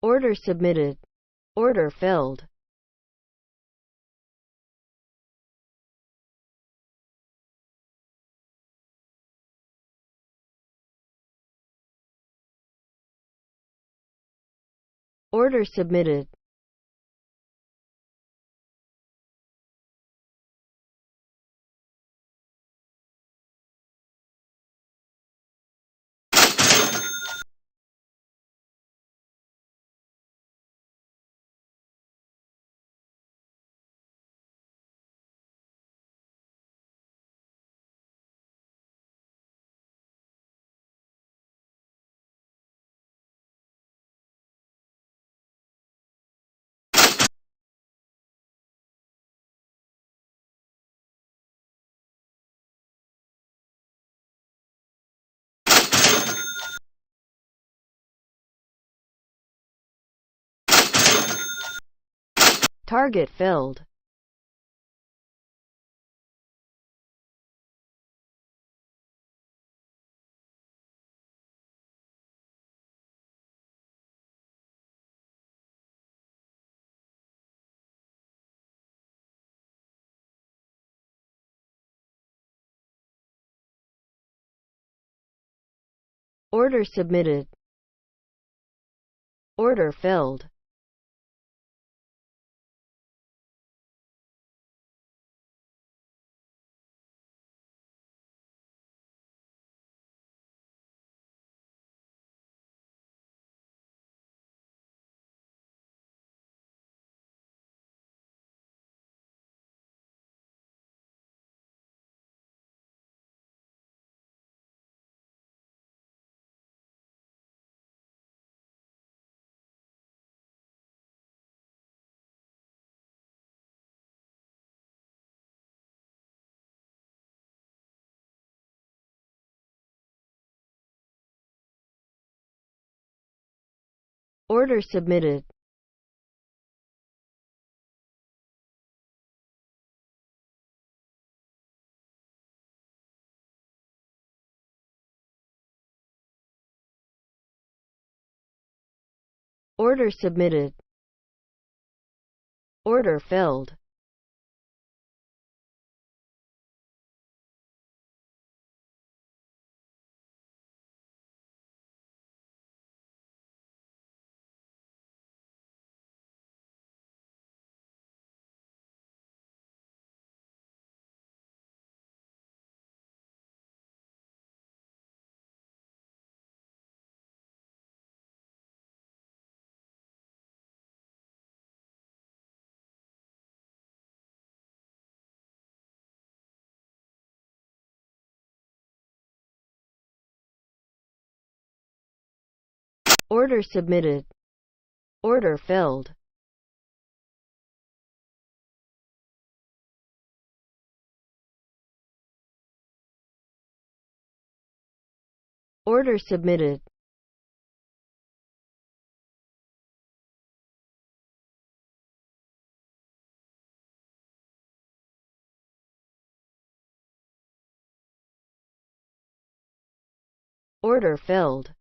Order submitted. Order filled. Order submitted. Target filled. Order submitted. Order filled. Order submitted. Order submitted. Order filled. Order submitted. Order filled. Order submitted. Order filled.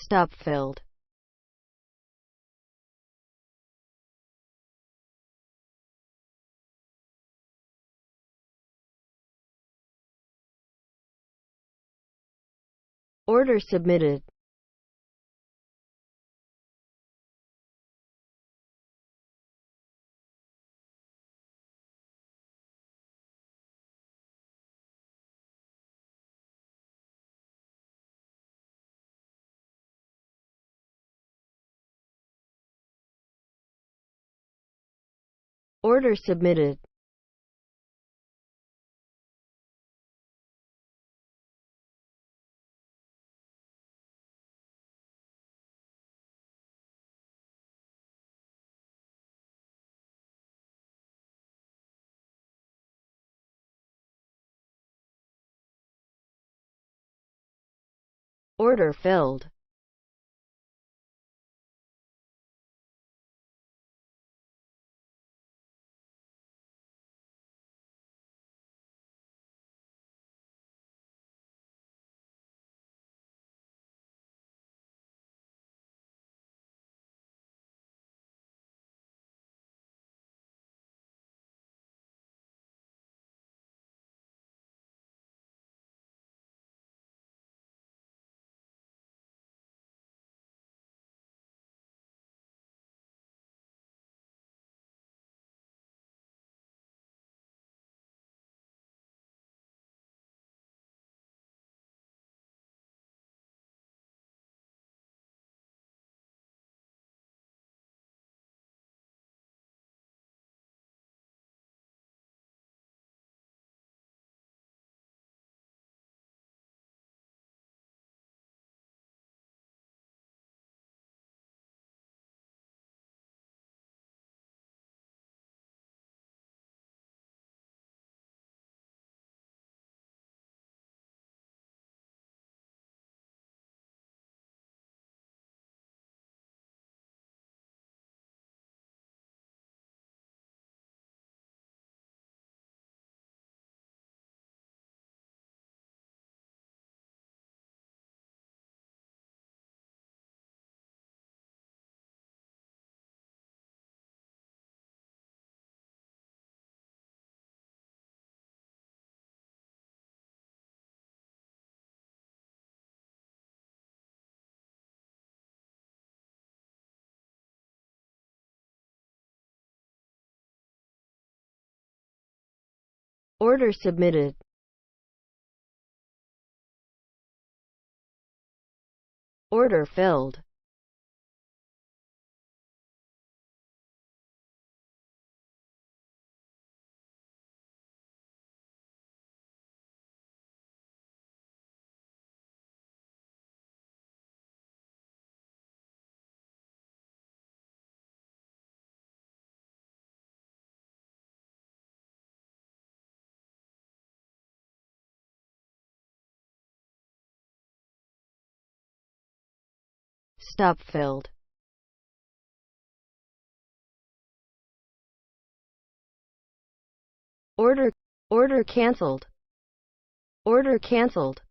Stop filled. Order submitted. Order submitted. Order filled. Order submitted. Order filled. Stop filled. Order cancelled. Order cancelled.